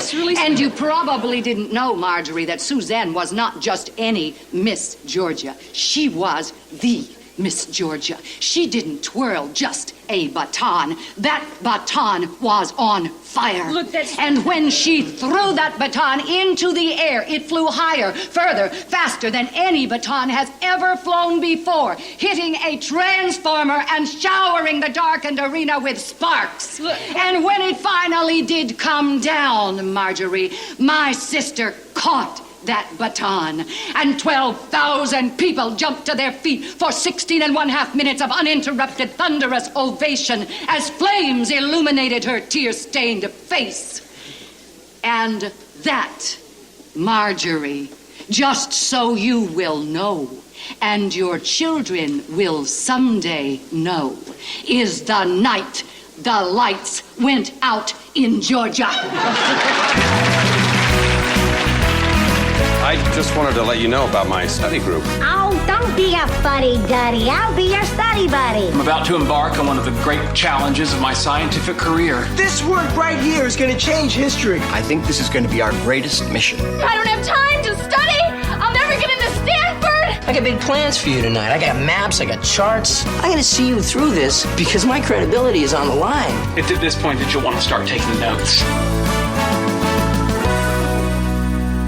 That's really And you probably didn't know, Marjorie, that Suzanne was not just any Miss Georgia. She was the Miss Georgia. She didn't twirl just a baton. That baton was on fire. Look, that's... And when she threw that baton into the air, it flew higher, further, faster than any baton has ever flown before, hitting a transformer and showering the darkened arena with sparks. Look. And when it finally did come down, Marjorie, my sister caught that baton, and 12,000 people jumped to their feet for 16 and 1/2 minutes of uninterrupted thunderous ovation as flames illuminated her tear-stained face. And that, Marjorie, just so you will know, and your children will someday know, is the night the lights went out in Georgia. I just wanted to let you know about my study group. Oh, don't be a fuddy-duddy. I'll be your study buddy. I'm about to embark on one of the great challenges of my scientific career. This work right here is going to change history. I think this is going to be our greatest mission. I don't have time to study. I'll never get into Stanford. I got big plans for you tonight. I got maps, I got charts. I got to see you through this because my credibility is on the line. It's at this point that you'll want to start taking notes.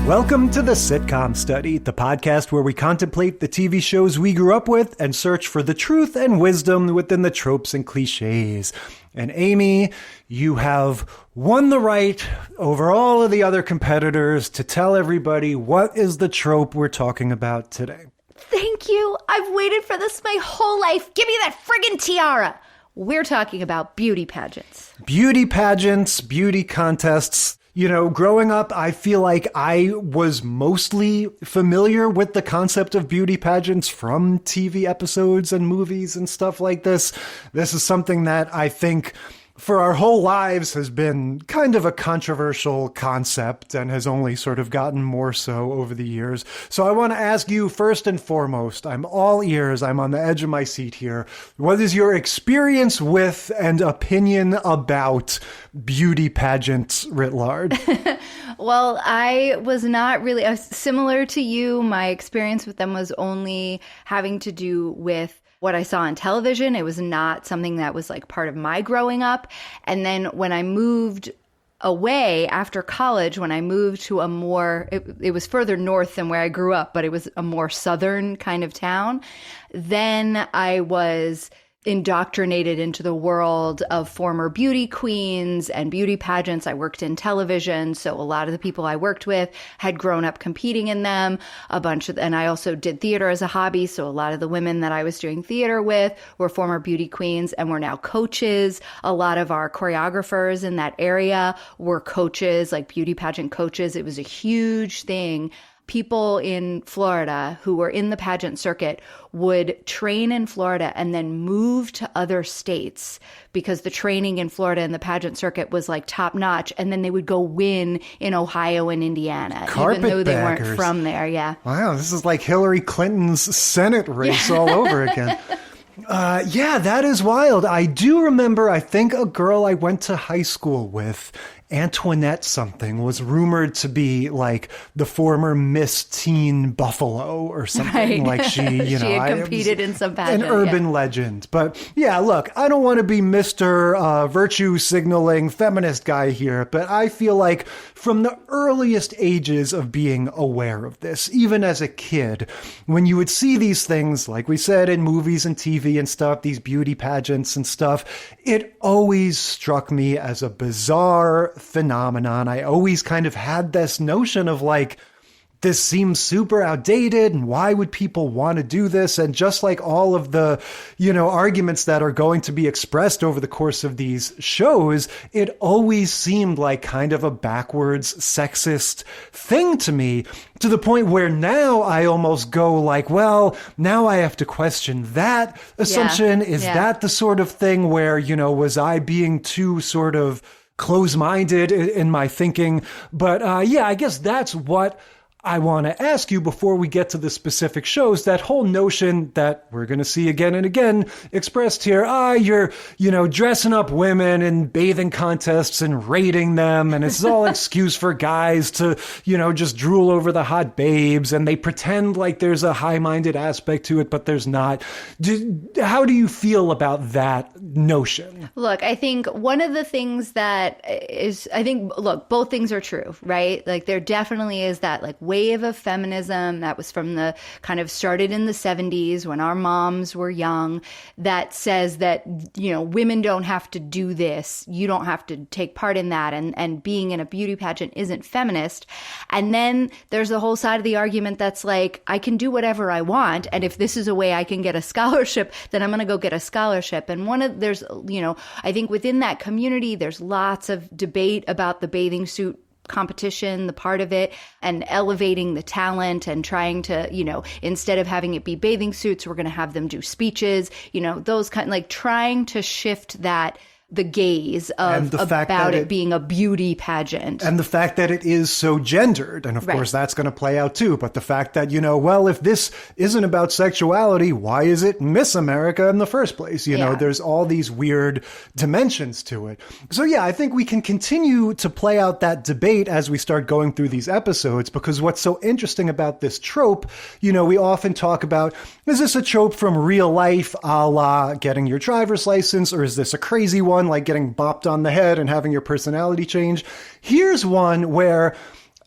Welcome to the Sitcom Study, the podcast where we contemplate the TV shows we grew up with and search for the truth and wisdom within the tropes and cliches. And Amy, you have won the right over all of the other competitors to tell everybody what is the trope we're talking about today. Thank you. I've waited for this my whole life. Give me that friggin' tiara. We're talking about beauty pageants. Beauty pageants, beauty contests. You know, growing up, I feel like I was mostly familiar with the concept of beauty pageants from TV episodes and movies and stuff like this. This is something that I think for our whole lives has been kind of a controversial concept and has only sort of gotten more so over the years. So I want to ask you first and foremost, I'm all ears, I'm on the edge of my seat here. What is your experience with and opinion about beauty pageants writ large? Well, I was not really similar to you. My experience with them was only having to do with what I saw on television. It was not something that was like part of my growing up. And then when I moved away after college, when I moved to a more, it was further north than where I grew up, but it was a more southern kind of town. Then I was indoctrinated into the world of former beauty queens and beauty pageants. I worked in television, so a lot of the people I worked with had grown up competing in them. And I also did theater as a hobby, so a lot of the women that I was doing theater with were former beauty queens and were now coaches. A lot of our choreographers in that area were coaches, like beauty pageant coaches. It was a huge thing. People in Florida who were in the pageant circuit would train in Florida and then move to other states because the training in Florida and the pageant circuit was like top notch. And then they would go win in Ohio and Indiana, even though they weren't from there. Yeah. Wow. This is like Hillary Clinton's Senate race all over again. Yeah, that is wild. I do remember, I think a girl I went to high school with, Antoinette something, was rumored to be like the former Miss Teen Buffalo or something. Right. Like she had competed in some pageant. An urban legend. But yeah, look, I don't want to be Mr. Virtue signaling feminist guy here, but I feel like from the earliest ages of being aware of this, even as a kid, when you would see these things, like we said, in movies and TV and stuff, these beauty pageants and stuff, it always struck me as a bizarre phenomenon. I always kind of had this notion of like, this seems super outdated, and why would people want to do this? And just like all of the, arguments that are going to be expressed over the course of these shows, it always seemed like kind of a backwards sexist thing to me, to the point where now I almost go like, well, now I have to question that assumption. Yeah. Is that the sort of thing where, was I being too sort of close-minded in my thinking? But I guess that's what I want to ask you before we get to the specific shows, that whole notion that we're going to see again and again expressed here, you're, dressing up women in bathing contests and rating them, and it's all excuse for guys to, just drool over the hot babes, and they pretend like there's a high-minded aspect to it, but there's not. How do you feel about that notion? Look, I think one of the things both things are true, right? Like there definitely is that like wave of feminism that was from the kind of started in the 70s when our moms were young, that says that, women don't have to do this. You don't have to take part in that. And being in a beauty pageant isn't feminist. And then there's the whole side of the argument that's like, I can do whatever I want. And if this is a way I can get a scholarship, then I'm going to go get a scholarship. And I think within that community, there's lots of debate about the bathing suit competition, the part of it, and elevating the talent and trying to, instead of having it be bathing suits, we're going to have them do speeches, those kind, like trying to shift the gaze of about it being a beauty pageant. And the fact that it is so gendered. And of course, that's going to play out too. But the fact that, if this isn't about sexuality, why is it Miss America in the first place? There's all these weird dimensions to it. So yeah, I think we can continue to play out that debate as we start going through these episodes, because what's so interesting about this trope, we often talk about, is this a trope from real life, a la getting your driver's license, or is this a crazy one, like getting bopped on the head and having your personality change? Here's one where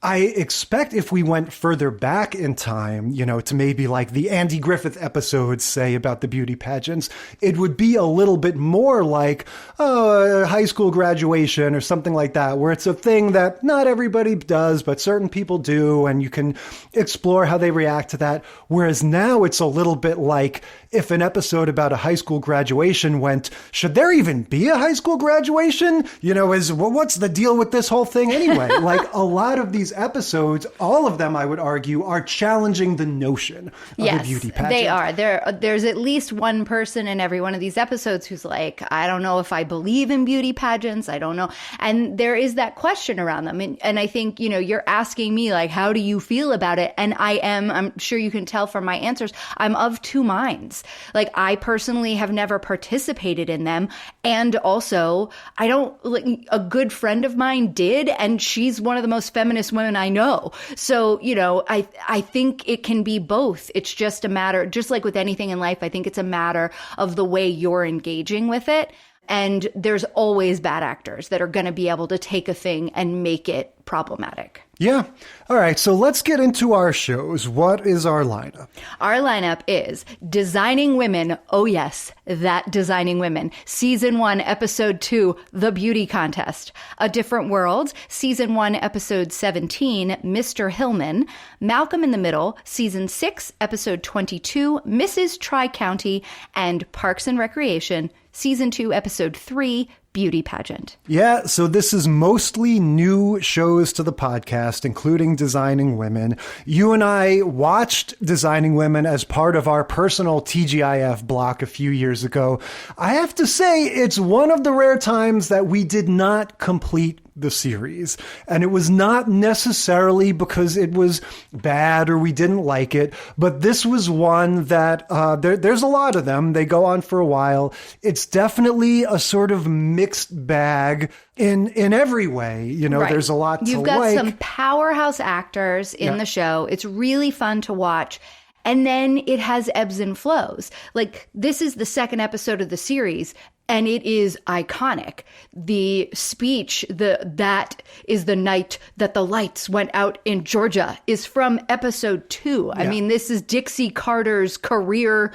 I expect if we went further back in time, to maybe like the Andy Griffith episodes, say, about the beauty pageants, it would be a little bit more like a high school graduation or something like that, where it's a thing that not everybody does, but certain people do, and you can explore how they react to that. Whereas now it's a little bit like if an episode about a high school graduation went, should there even be a high school graduation? What's the deal with this whole thing anyway? Like a lot of these episodes, all of them, I would argue, are challenging the notion of a beauty pageant. They are. There's at least one person in every one of these episodes who's like, I don't know if I believe in beauty pageants. I don't know. And there is that question around them. And I think, you're asking me, like, how do you feel about it? And I'm sure you can tell from my answers, I'm of two minds. Like, I personally have never participated in them. And also, a good friend of mine did, and she's one of the most feminist women I know. So, I think it can be both. It's just a matter, just like with anything in life, I think it's a matter of the way you're engaging with it. And there's always bad actors that are going to be able to take a thing and make it problematic. Yeah. All right. So let's get into our shows. What is our lineup? Our lineup is Designing Women. Oh, yes, that Designing Women. Season 1, Episode 2, The Beauty Contest. A Different World. Season 1, Episode 17, Mr. Hillman. Malcolm in the Middle. Season 6, Episode 22, Mrs. Tri-County. And Parks and Recreation. Season 2, Episode 3, Beauty Pageant. Yeah, so this is mostly new shows to the podcast, including Designing Women. You and I watched Designing Women as part of our personal TGIF block a few years ago. I have to say, it's one of the rare times that we did not complete the series. And it was not necessarily because it was bad or we didn't like it, but this was one that there's a lot of them. They go on for a while. It's definitely a sort of mixed bag in every way. Right. There's a lot You've got some powerhouse actors in the show. It's really fun to watch. And then it has ebbs and flows. Like, this is the second episode of the series, and it is iconic. The speech, that is the night that the lights went out in Georgia, is from episode 2. Yeah. I mean, this is Dixie Carter's career,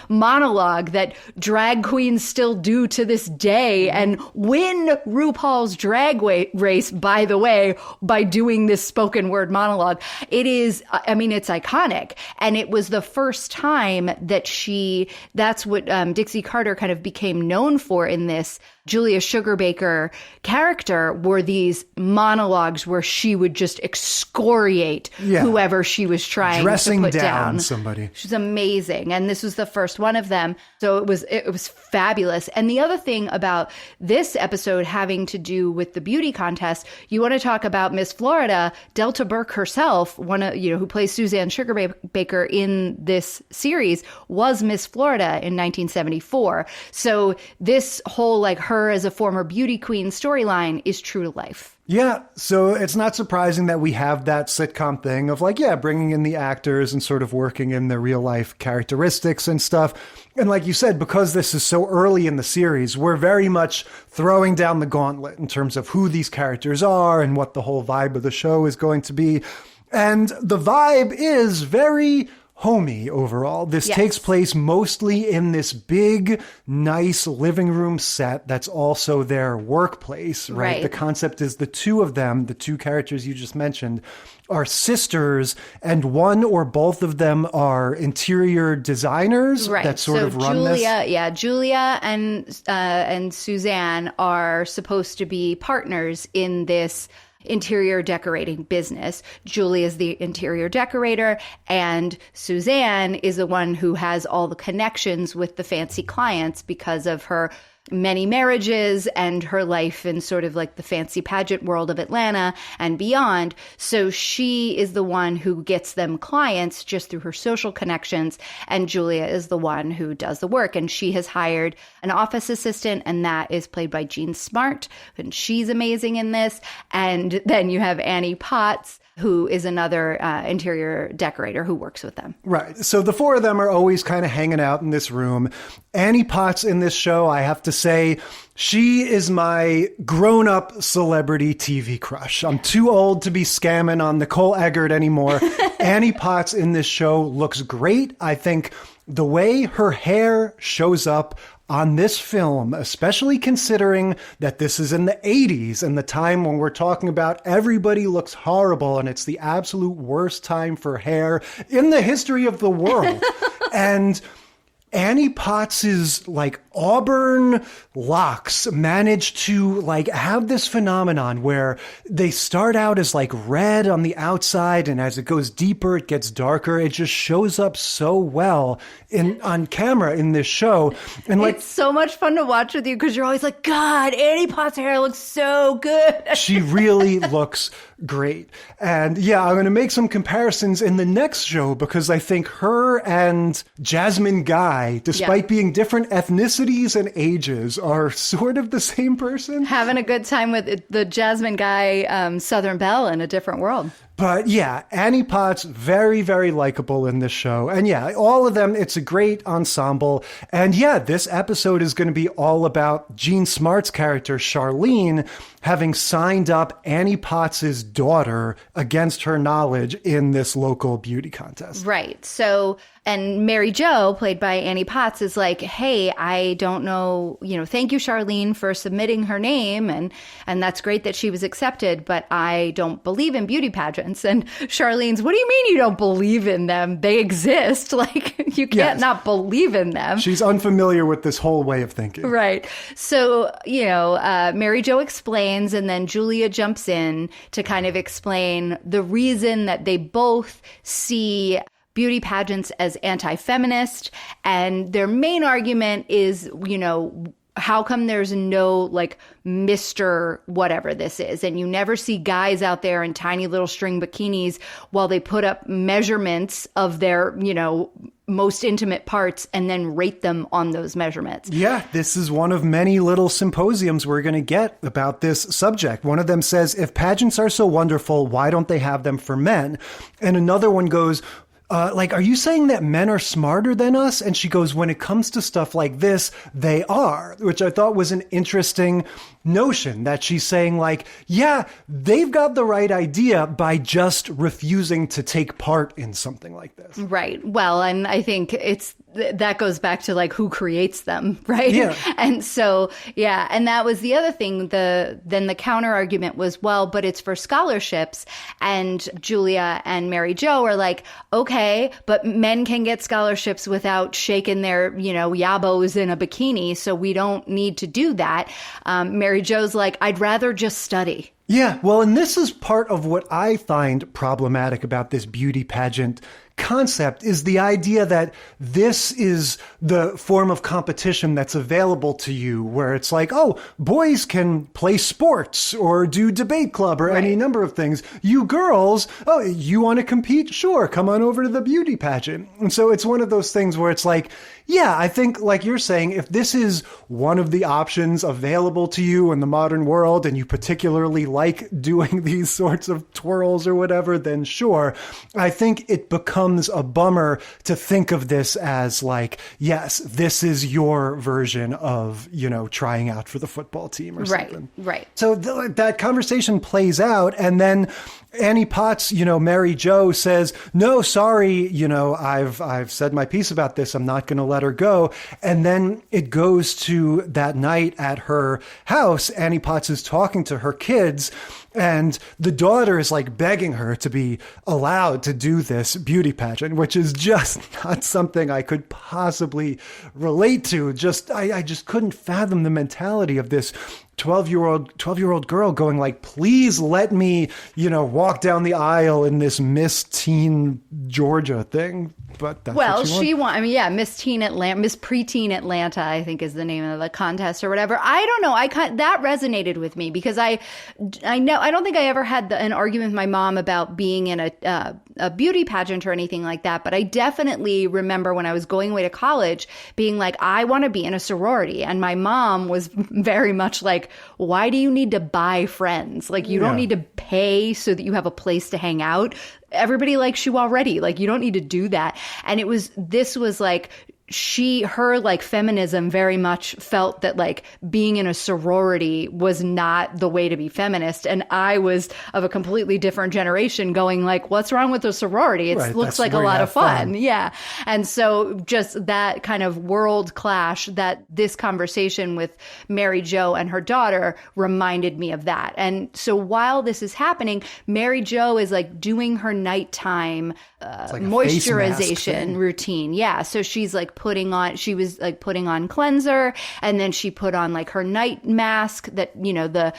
monologue that drag queens still do to this day and win RuPaul's drag race, by the way, by doing this spoken word monologue. It is, it's iconic. And it was the first time that that's what Dixie Carter kind of became known for in this, Julia Sugarbaker character were these monologues where she would just excoriate whoever she was trying dressing to put down somebody. She's amazing. And this was the first one of them. So it was fabulous. And the other thing about this episode having to do with the beauty contest, you want to talk about Miss Florida, Delta Burke herself, one of, who plays Suzanne Sugarbaker in this series, was Miss Florida in 1974. So this whole like her as a former beauty queen storyline is true to life. Yeah, so it's not surprising that we have that sitcom thing of like, bringing in the actors and sort of working in their real life characteristics and stuff. And like you said, because this is so early in the series, we're very much throwing down the gauntlet in terms of who these characters are and what the whole vibe of the show is going to be. And the vibe is very homey overall. This takes place mostly in this big, nice living room set that's also their workplace, right? The concept is the two of them, the two characters you just mentioned, are sisters, and one or both of them are interior designers that sort of run this. Julia and Suzanne are supposed to be partners in this interior decorating business. Julie is the interior decorator, and Suzanne is the one who has all the connections with the fancy clients because of her many marriages and her life in sort of like the fancy pageant world of Atlanta and beyond. So she is the one who gets them clients just through her social connections, and Julia is the one who does the work. And she has hired an office assistant, and that is played by Jean Smart, and she's amazing in this. And then you have Annie Potts, who is another interior decorator who works with them. Right. So the four of them are always kind of hanging out in this room. Annie Potts in this show, I have to say, she is my grown-up celebrity TV crush. I'm too old to be scamming on Nicole Eggert anymore. Annie Potts in this show looks great. I think the way her hair shows up on this film, especially considering that this is in the 80s and the time when we're talking about everybody looks horrible and it's the absolute worst time for hair in the history of the world. And Annie Potts's like auburn locks managed to like have this phenomenon where they start out as like red on the outside, and as it goes deeper, it gets darker. It just shows up so well on camera in this show. And like, it's so much fun to watch with you because you're always like, God, Annie Potts' hair looks so good. She really looks great. And I'm going to make some comparisons in the next show because I think her and Jasmine Guy, despite being different ethnicities and ages, are sort of the same person. Having a good time with the Jasmine Guy, Southern Belle in a different world. But Annie Potts, very, very likable in this show. And all of them, it's a great ensemble. And this episode is going to be all about Jean Smart's character, Charlene, having signed up Annie Potts's daughter against her knowledge in this local beauty contest. Right. So, and Mary Jo, played by Annie Potts, is like, hey, I don't know, thank you, Charlene, for submitting her name. And that's great that she was accepted, but I don't believe in beauty pageants. And Charlene's, what do you mean you don't believe in them? They exist. Like, you can't not believe in them. She's unfamiliar with this whole way of thinking. Right. So, Mary Jo explains, and then Julia jumps in to kind of explain the reason that they both see beauty pageants as anti-feminist. And their main argument is, how come there's no like Mr. whatever this is? And you never see guys out there in tiny little string bikinis while they put up measurements of their, most intimate parts and then rate them on those measurements. This is one of many little symposiums we're going to get about this subject. One of them says, if pageants are so wonderful, why don't they have them for men? And another one goes, are you saying that men are smarter than us? And she goes, when it comes to stuff like this, they are, which I thought was an interesting notion that she's saying they've got the right idea by just refusing to take part in something like this. Right. Well, and I think it's that goes back to like who creates them, right? Yeah. And so, yeah. And that was the other thing. Then the counter argument was, well, but it's for scholarships. And Julia and Mary Jo are like, okay, but men can get scholarships without shaking their, yabos in a bikini. So we don't need to do that. Mary Jo's like, I'd rather just study. Yeah, well, and this is part of what I find problematic about this beauty pageant concept is the idea that this is the form of competition that's available to you, where it's like, oh, boys can play sports or do debate club or any number of things. You girls, oh, you want to compete? Sure, come on over to the beauty pageant. And so it's one of those things where it's like, yeah, I think like you're saying, if this is one of the options available to you in the modern world and you particularly like doing these sorts of twirls or whatever, then sure. I think it becomes a bummer to think of this as like, yes, this is your version of, trying out for the football team or something. Right. So that conversation plays out, and then Annie Potts, Mary Jo says, no, sorry, I've said my piece about this. I'm not going to let her go. And then it goes to that night at her house. Annie Potts is talking to her kids, and the daughter is like begging her to be allowed to do this beauty pageant, which is just not something I could possibly relate to. I just couldn't fathom the mentality of this 12-year-old girl going like, please let me, walk down the aisle in this Miss Teen Georgia thing. But that's well, what she won. Miss Preteen Atlanta, I think is the name of the contest or whatever. I don't know. That resonated with me because I don't think I ever had an argument with my mom about being in a beauty pageant or anything like that. But I definitely remember when I was going away to college being like, I want to be in a sorority. And my mom was very much like, why do you need to buy friends? Like, you don't need to pay so that you have a place to hang out. Everybody likes you already. Like, you don't need to do that. And this was like, her like feminism very much felt that like being in a sorority was not the way to be feminist. And I was of a completely different generation going like, what's wrong with a sorority? It looks like a lot of fun. Yeah. And so just that kind of world clash, that this conversation with Mary Jo and her daughter reminded me of that. And so while this is happening, Mary Jo is like doing her nighttime like moisturization routine. Yeah. So she's like putting on cleanser, and then she put on like her night mask that, the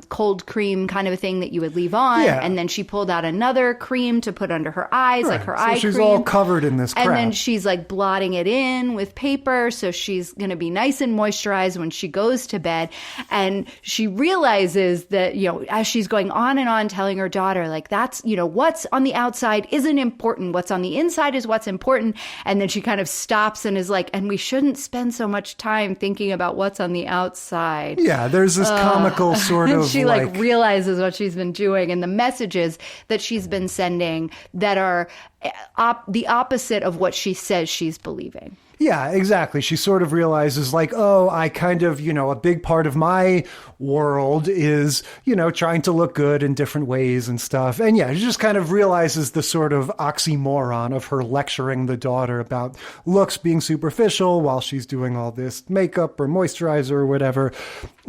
cold cream kind of a thing that you would leave on. Yeah. And then she pulled out another cream to put under her eyes, like her eye cream. She's all covered in this crap. And then she's like blotting it in with paper. So she's going to be nice and moisturized when she goes to bed. And she realizes that, as she's going on and on telling her daughter, like, that's, what's on the outside isn't important. What's on the inside is what's important. And then she kind of stops and is like, and we shouldn't spend so much time thinking about what's on the outside. Yeah, there's this comical sort of she like realizes what she's been doing and the messages that she's been sending that are the opposite of what she says she's believing. Yeah, exactly. She sort of realizes like, oh, I kind of, a big part of my world is, trying to look good in different ways and stuff. And yeah, she just kind of realizes the sort of oxymoron of her lecturing the daughter about looks being superficial while she's doing all this makeup or moisturizer or whatever.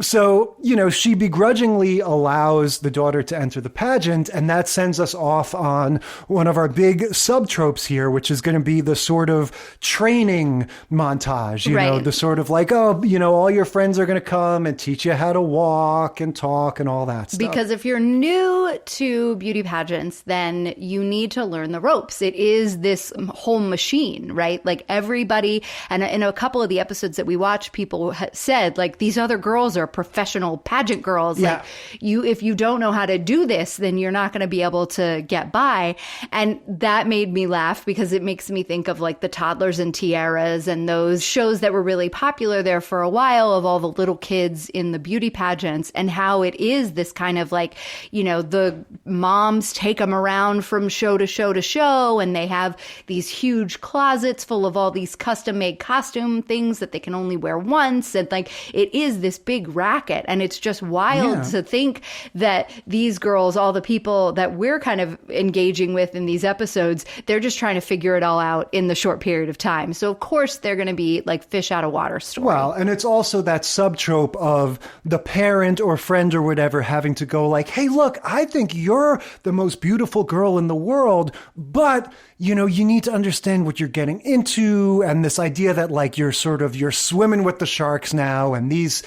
So, she begrudgingly allows the daughter to enter the pageant, and that sends us off on one of our big subtropes here, which is going to be the sort of training montage, you know, the sort of like, oh, all your friends are going to come and teach you how to walk and talk and all that stuff. Because if you're new to beauty pageants, then you need to learn the ropes. It is this whole machine, right? Like everybody, and in a couple of the episodes that we watched, people said like, these other girls are professional pageant girls. Yeah. Like if you don't know how to do this, then you're not going to be able to get by. And that made me laugh because it makes me think of like the Toddlers and Tiaras and those shows that were really popular there for a while of all the little kids in the beauty pageant pageants and how it is this kind of like, the moms take them around from show to show to show, and they have these huge closets full of all these custom made costume things that they can only wear once. And like, it is this big racket. And it's just wild to think that these girls, all the people that we're kind of engaging with in these episodes, they're just trying to figure it all out in the short period of time. So of course they're going to be like fish out of water story. Well, and it's also that subtrope of the parent or friend or whatever having to go like, hey, look, I think you're the most beautiful girl in the world, but you need to understand what you're getting into, and this idea that like you're swimming with the sharks now, and these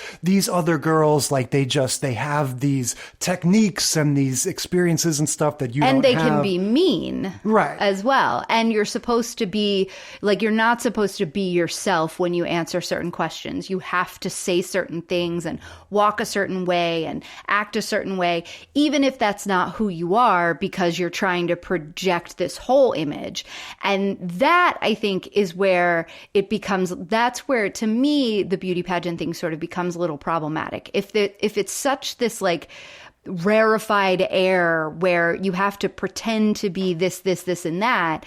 other girls, like they have these techniques and these experiences and stuff that you don't have. And they can be mean, right, as well. And you're supposed to be like, you're not supposed to be yourself when you answer certain questions. You have to say certain things and walk a certain way and act a certain way, even if that's not who you are, because you're trying to project this whole image. And that, I think, is where that's where, to me, the beauty pageant thing sort of becomes a little problematic. If it's such this like rarefied air where you have to pretend to be this, and that,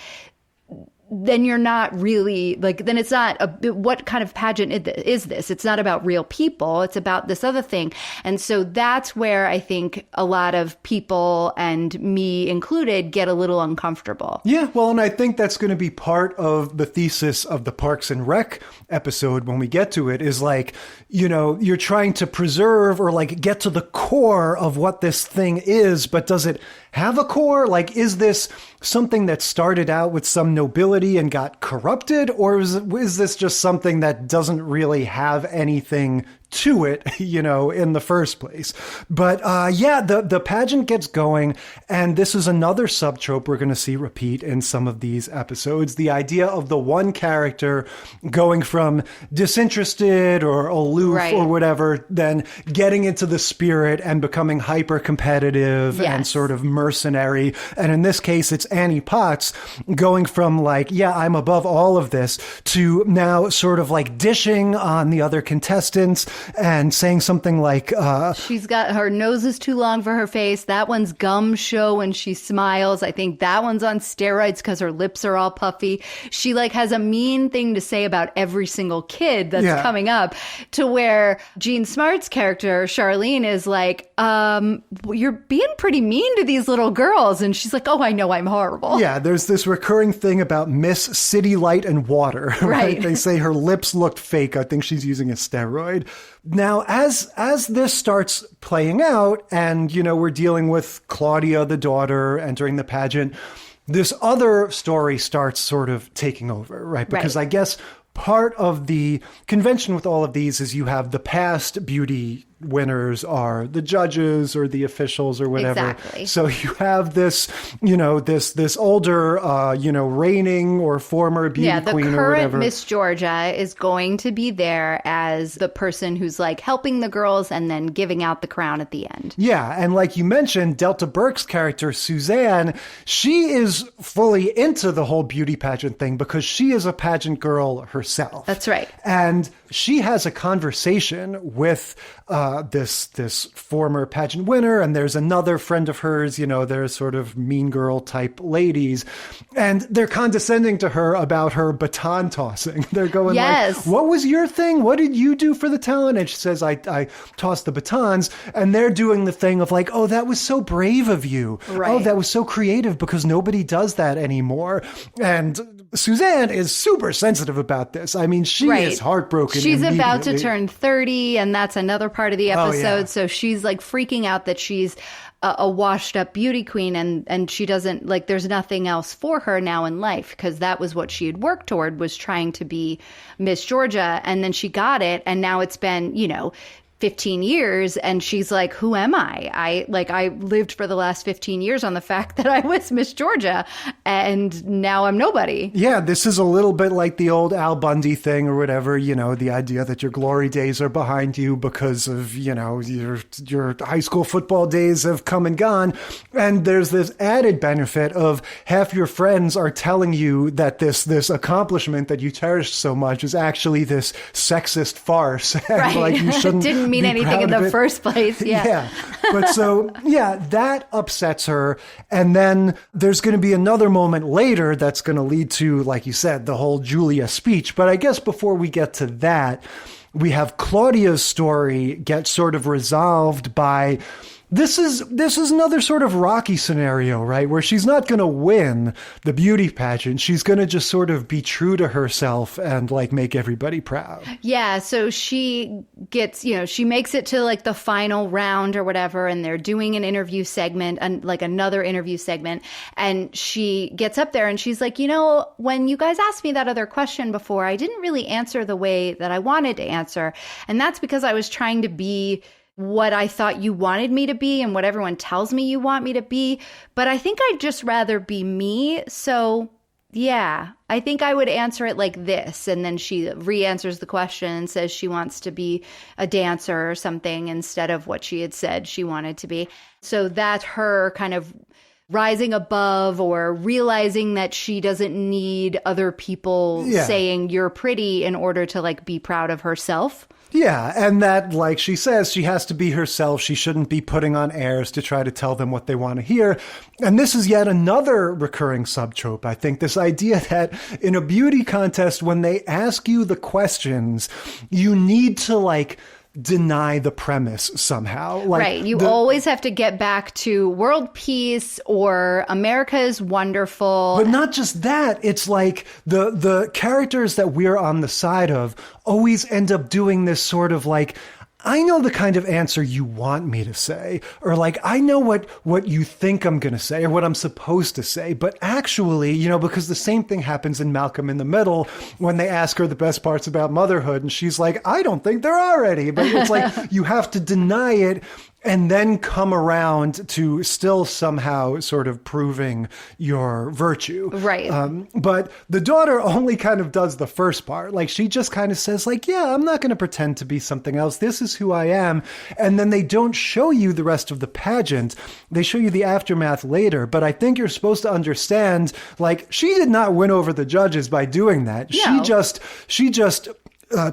then you're not really like, then it's not what kind of pageant is this? It's not about real people. It's about this other thing. And so that's where I think a lot of people, and me included, get a little uncomfortable. Yeah, well, and I think that's going to be part of the thesis of the Parks and Rec episode when we get to it, is like, you're trying to preserve or like get to the core of what this thing is, but does it have a core? Like, is this something that started out with some nobility and got corrupted? Or is this just something that doesn't really have anything to it, in the first place? But the pageant gets going, and this is another subtrope we're going to see repeat in some of these episodes. The idea of the one character going from disinterested or aloof or whatever, then getting into the spirit and becoming hyper competitive and sort of mercenary. And in this case, it's Annie Potts going from like, I'm above all of this, to now sort of like dishing on the other contestants and saying something like, she's got her nose is too long for her face. That one's gum show when she smiles. I think that one's on steroids because her lips are all puffy. She like has a mean thing to say about every single kid that's coming up, to where Jean Smart's character, Charlene, is like, you're being pretty mean to these little girls. And she's like, oh, I know I'm horrible. Yeah, there's this recurring thing about Miss City Light and Water, right? They say her lips looked fake. I think she's using a steroid. Now, as this starts playing out, and, we're dealing with Claudia, the daughter, entering the pageant, this other story starts sort of taking over, right? Because I guess part of the convention with all of these is you have the past beauty winners are the judges or the officials or whatever. Exactly. So you have this, this older, reigning or former beauty queen or whatever. The current Miss Georgia is going to be there as the person who's like helping the girls and then giving out the crown at the end. Yeah. And like you mentioned, Delta Burke's character, Suzanne, she is fully into the whole beauty pageant thing because she is a pageant girl herself. That's right. And she has a conversation with this former pageant winner, and there's another friend of hers, they're sort of mean girl type ladies, and they're condescending to her about her baton tossing. They're going like, what was your thing? What did you do for the talent? And she says, I tossed the batons. And they're doing the thing of like, oh, that was so brave of you. Right. Oh, that was so creative because nobody does that anymore. And Suzanne is super sensitive about this. I mean, she is heartbroken. She's about to turn 30, and that's another part of the episode. So she's like freaking out that she's a washed up beauty queen, and she doesn't like, there's nothing else for her now in life, because that was what she had worked toward, was trying to be Miss Georgia. And then she got it. And now it's been, 15 years, and she's like, who am I? I lived for the last 15 years on the fact that I was Miss Georgia, and now I'm nobody. Yeah, this is a little bit like the old Al Bundy thing or whatever, the idea that your glory days are behind you because of, your high school football days have come and gone. And there's this added benefit of half your friends are telling you that this accomplishment that you cherished so much is actually this sexist farce. And right. like you shouldn't mean anything in the first place. Yeah. But so, that upsets her. And then there's going to be another moment later that's going to lead to, like you said, the whole Julia speech. But I guess before we get to that, we have Claudia's story get sort of resolved by... This is another sort of Rocky scenario, right? Where she's not going to win the beauty pageant. She's going to just sort of be true to herself and like make everybody proud. Yeah. So she gets, she makes it to like the final round or whatever, and they're doing an interview segment and like another interview segment. And she gets up there and she's like, when you guys asked me that other question before, I didn't really answer the way that I wanted to answer. And that's because I was trying to be what I thought you wanted me to be and what everyone tells me you want me to be. But I think I'd just rather be me. So yeah, I think I would answer it like this. And then she re-answers the question and says she wants to be a dancer or something instead of what she had said she wanted to be. So that's her kind of rising above or realizing that she doesn't need other people saying you're pretty in order to like be proud of herself. Yeah, and that, like she says, she has to be herself. She shouldn't be putting on airs to try to tell them what they want to hear. And this is yet another recurring subtrope, I think, this idea that in a beauty contest, when they ask you the questions, you need to, like, deny the premise somehow. Like, right. You always have to get back to world peace or America is wonderful. But not just that. It's like the characters that we're on the side of always end up doing this sort of like, I know the kind of answer you want me to say, or like, I know what you think I'm going to say or what I'm supposed to say. But actually, because the same thing happens in Malcolm in the Middle when they ask her the best parts about motherhood. And she's like, I don't think there are any. But it's like, you have to deny it and then come around to still somehow sort of proving your virtue. Right. But the daughter only kind of does the first part. Like, she just kind of says, like, yeah, I'm not going to pretend to be something else. This is who I am. And then they don't show you the rest of the pageant. They show you the aftermath later. But I think you're supposed to understand, like, she did not win over the judges by doing that. No. She just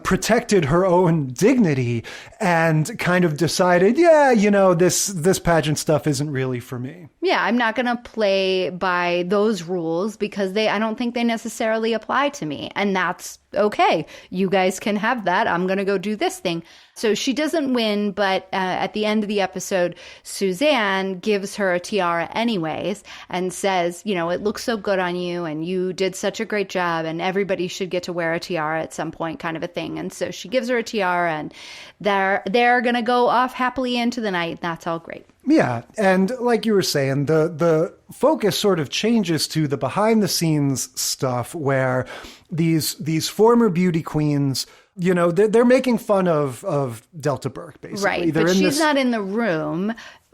protected her own dignity and kind of decided, this pageant stuff isn't really for me. Yeah, I'm not going to play by those rules because I don't think they necessarily apply to me. And that's okay. You guys can have that. I'm going to go do this thing. So she doesn't win, but at the end of the episode, Suzanne gives her a tiara anyways and says, it looks so good on you and you did such a great job and everybody should get to wear a tiara at some point, kind of a thing. And so she gives her a tiara and they're going to go off happily into the night. That's all great. Yeah. And like you were saying, the focus sort of changes to the behind the scenes stuff where these former beauty queens, they're making fun of Delta Burke, basically. Right. But she's not in the room.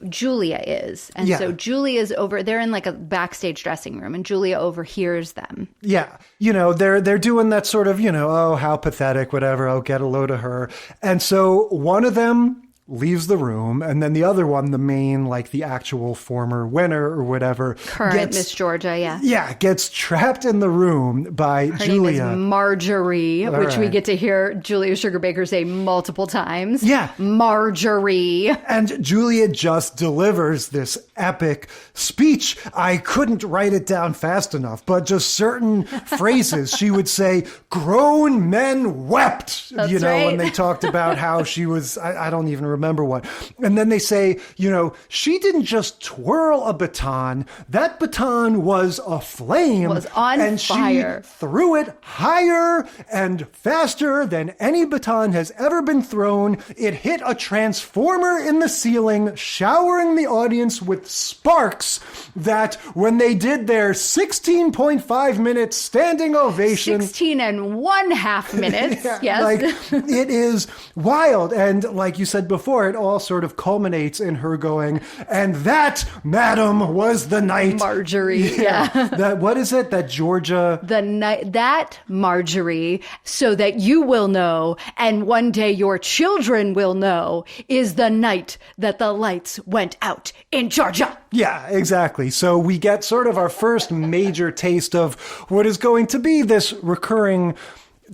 Julia is. And so Julia's they're in like a backstage dressing room and Julia overhears them. Yeah. They're doing that sort of, oh, how pathetic, whatever. Oh, get a load of her. And so one of them leaves the room, and then the other one, the main, like the actual former winner or whatever, current Miss Georgia, gets trapped in the room by Julia. Her name is Marjorie, which we get to hear Julia Sugarbaker say multiple times. Yeah. Marjorie. And Julia just delivers this epic speech. I couldn't write it down fast enough, but just certain phrases she would say, grown men wept, That's right. when they talked about how she was, I don't even remember what. And then they say, she didn't just twirl a baton. That baton was aflame. Was on fire. She threw it higher and faster than any baton has ever been thrown. It hit a transformer in the ceiling, showering the audience with sparks that when they did their 16.5 minute standing ovation. 16 and 1/2 minutes. Yes. Like, it is wild. And like you said before, it all sort of culminates in her going, and that, madam, was the night. Marjorie. Yeah. That, what is it? That Georgia. The night, that Marjorie, so that you will know, and one day your children will know, is the night that the lights went out in Georgia. Yeah, exactly. So we get sort of our first major taste of what is going to be this recurring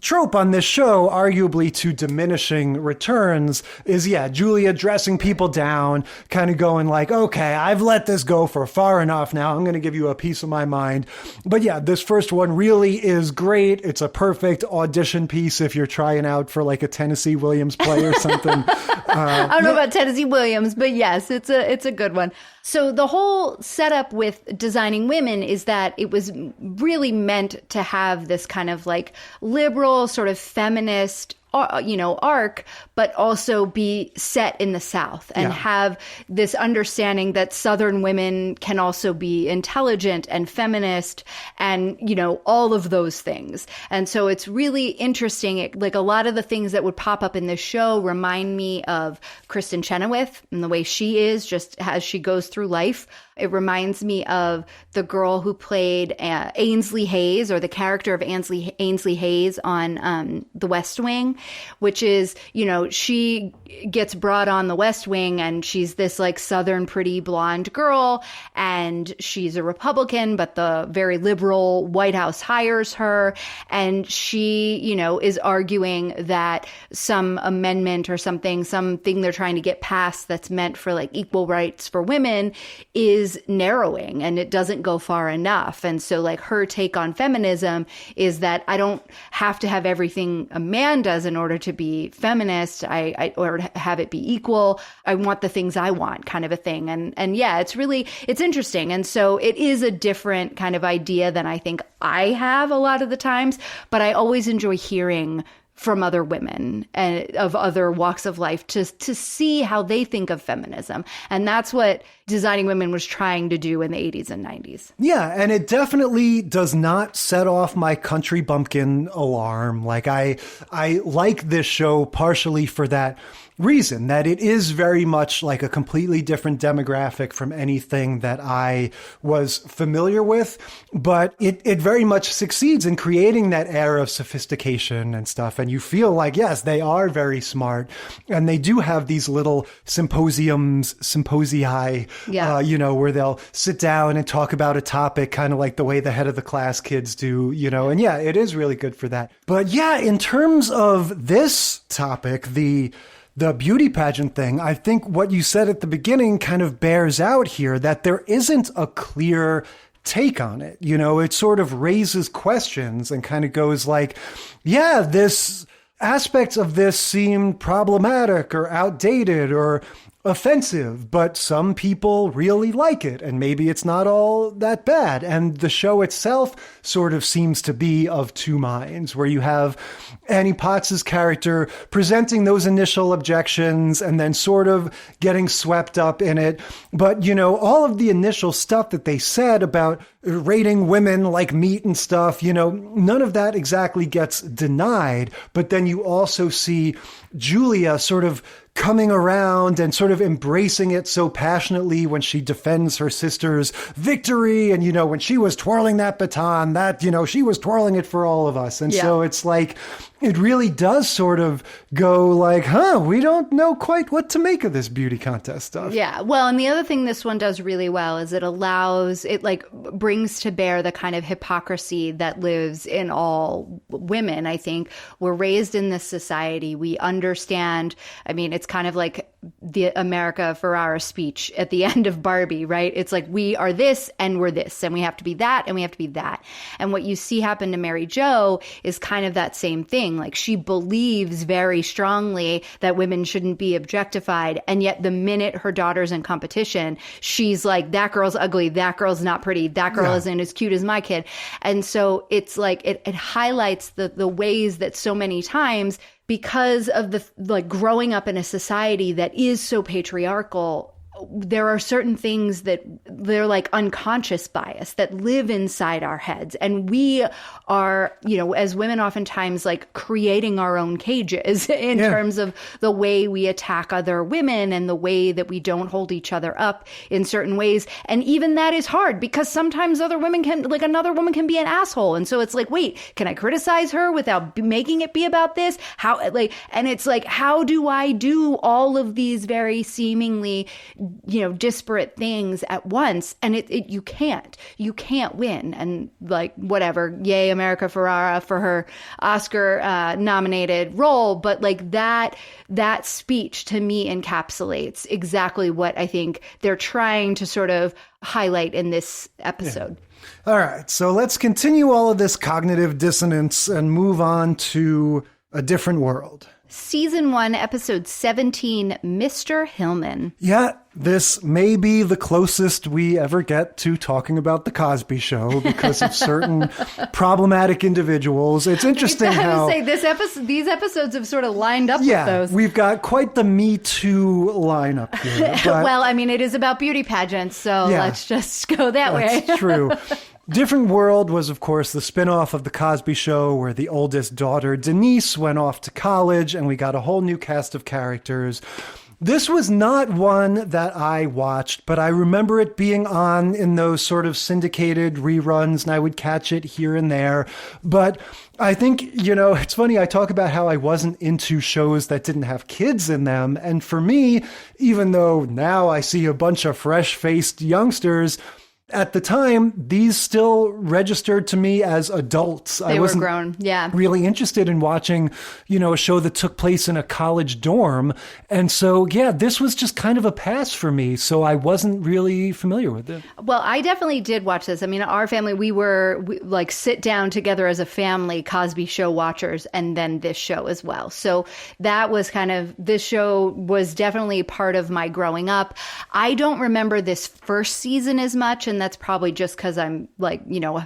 trope on this show, arguably to diminishing returns, is, Julia dressing people down, kind of going like, okay, I've let this go for far enough now. I'm going to give you a piece of my mind. But this first one really is great. It's a perfect audition piece if you're trying out for like a Tennessee Williams play or something. I don't know about Tennessee Williams, but yes, it's a good one. So the whole setup with Designing Women is that it was really meant to have this kind of like liberal sort of feminist arc, but also be set in the South and have this understanding that Southern women can also be intelligent and feminist and, all of those things. And so it's really interesting. Like a lot of the things that would pop up in this show remind me of Kristen Chenoweth and the way she is just as she goes through life. It reminds me of the girl who played Ainsley Hayes, or the character of Ainsley Hayes on The West Wing, which is, she gets brought on The West Wing and she's this like Southern pretty blonde girl and she's a Republican, but the very liberal White House hires her. And she, is arguing that some amendment or something they're trying to get passed that's meant for like equal rights for women is narrowing and it doesn't go far enough. And so like her take on feminism is that I don't have to have everything a man does in order to be feminist, or have it be equal. I want the things I want, kind of a thing. And it's interesting. And so it is a different kind of idea than I think I have a lot of the times, but I always enjoy hearing from other women and of other walks of life to see how they think of feminism. And that's what Designing Women was trying to do in the 80s and 90s. Yeah, and it definitely does not set off my country bumpkin alarm. Like I like this show partially for that reason, that it is very much like a completely different demographic from anything that I was familiar with, but it very much succeeds in creating that air of sophistication and stuff. And you feel like, yes, they are very smart and they do have these little symposii, where they'll sit down and talk about a topic kind of like the way the head of the class kids do, and it is really good for that. But in terms of this topic, the beauty pageant thing, I think what you said at the beginning kind of bears out here, that there isn't a clear take on it. It sort of raises questions and kind of goes like, this aspects of this seem problematic or outdated or offensive, but some people really like it, and maybe it's not all that bad. And the show itself sort of seems to be of two minds, where you have Annie Potts' character presenting those initial objections and then sort of getting swept up in it. But, all of the initial stuff that they said about rating women like meat and stuff, none of that exactly gets denied. But then you also see Julia sort of coming around and sort of embracing it so passionately when she defends her sister's victory. And, when she was twirling that baton, that, she was twirling it for all of us. And so it's like, it really does sort of go like, we don't know quite what to make of this beauty contest stuff. Yeah. Well, and the other thing this one does really well is it brings to bear the kind of hypocrisy that lives in all women. I think we're raised in this society. We understand, it's kind of like the America Ferrera speech at the end of Barbie, right? It's like, we are this and we're this, and we have to be that and we have to be that. And what you see happen to Mary Jo is kind of that same thing. Like, she believes very strongly that women shouldn't be objectified. And yet the minute her daughter's in competition, she's like, that girl's ugly, that girl's not pretty, that girl isn't as cute as my kid. And so it's like, it highlights the ways that so many times, because of the growing up in a society that is so patriarchal, there are certain things that they're like unconscious bias that live inside our heads. And we are, as women, oftentimes like creating our own cages in terms of the way we attack other women and the way that we don't hold each other up in certain ways. And even that is hard, because sometimes another woman can be an asshole. And so it's like, wait, can I criticize her without making it be about this? And it's like, how do I do all of these very seemingly disparate things at once, and you can't win. And like, whatever, yay America Ferrera for her Oscar nominated role, but like that speech to me encapsulates exactly what I think they're trying to sort of highlight in this episode. All right, so let's continue all of this cognitive dissonance and move on to a different world. Season 1, episode 17, Mr. Hillman. Yeah, this may be the closest we ever get to talking about The Cosby Show because of certain problematic individuals. It's interesting how... I would say these episodes have sort of lined up with those. We've got quite the Me Too lineup here. But, well, I mean, it is about beauty pageants, so let's just go that way. That's true. Different World was, of course, the spinoff of The Cosby Show where the oldest daughter, Denise, went off to college and we got a whole new cast of characters. This was not one that I watched, but I remember it being on in those sort of syndicated reruns, and I would catch it here and there. But I think, it's funny, I talk about how I wasn't into shows that didn't have kids in them. And for me, even though now I see a bunch of fresh-faced youngsters, at the time, these still registered to me as adults. I wasn't grown, really interested in watching, a show that took place in a college dorm. And so, this was just kind of a pass for me. So I wasn't really familiar with it. Well, I definitely did watch this. I mean, our family, we sit down together as a family, Cosby Show watchers, and then this show as well. So that was this show was definitely part of my growing up. I don't remember this first season as much, and that's probably just because I'm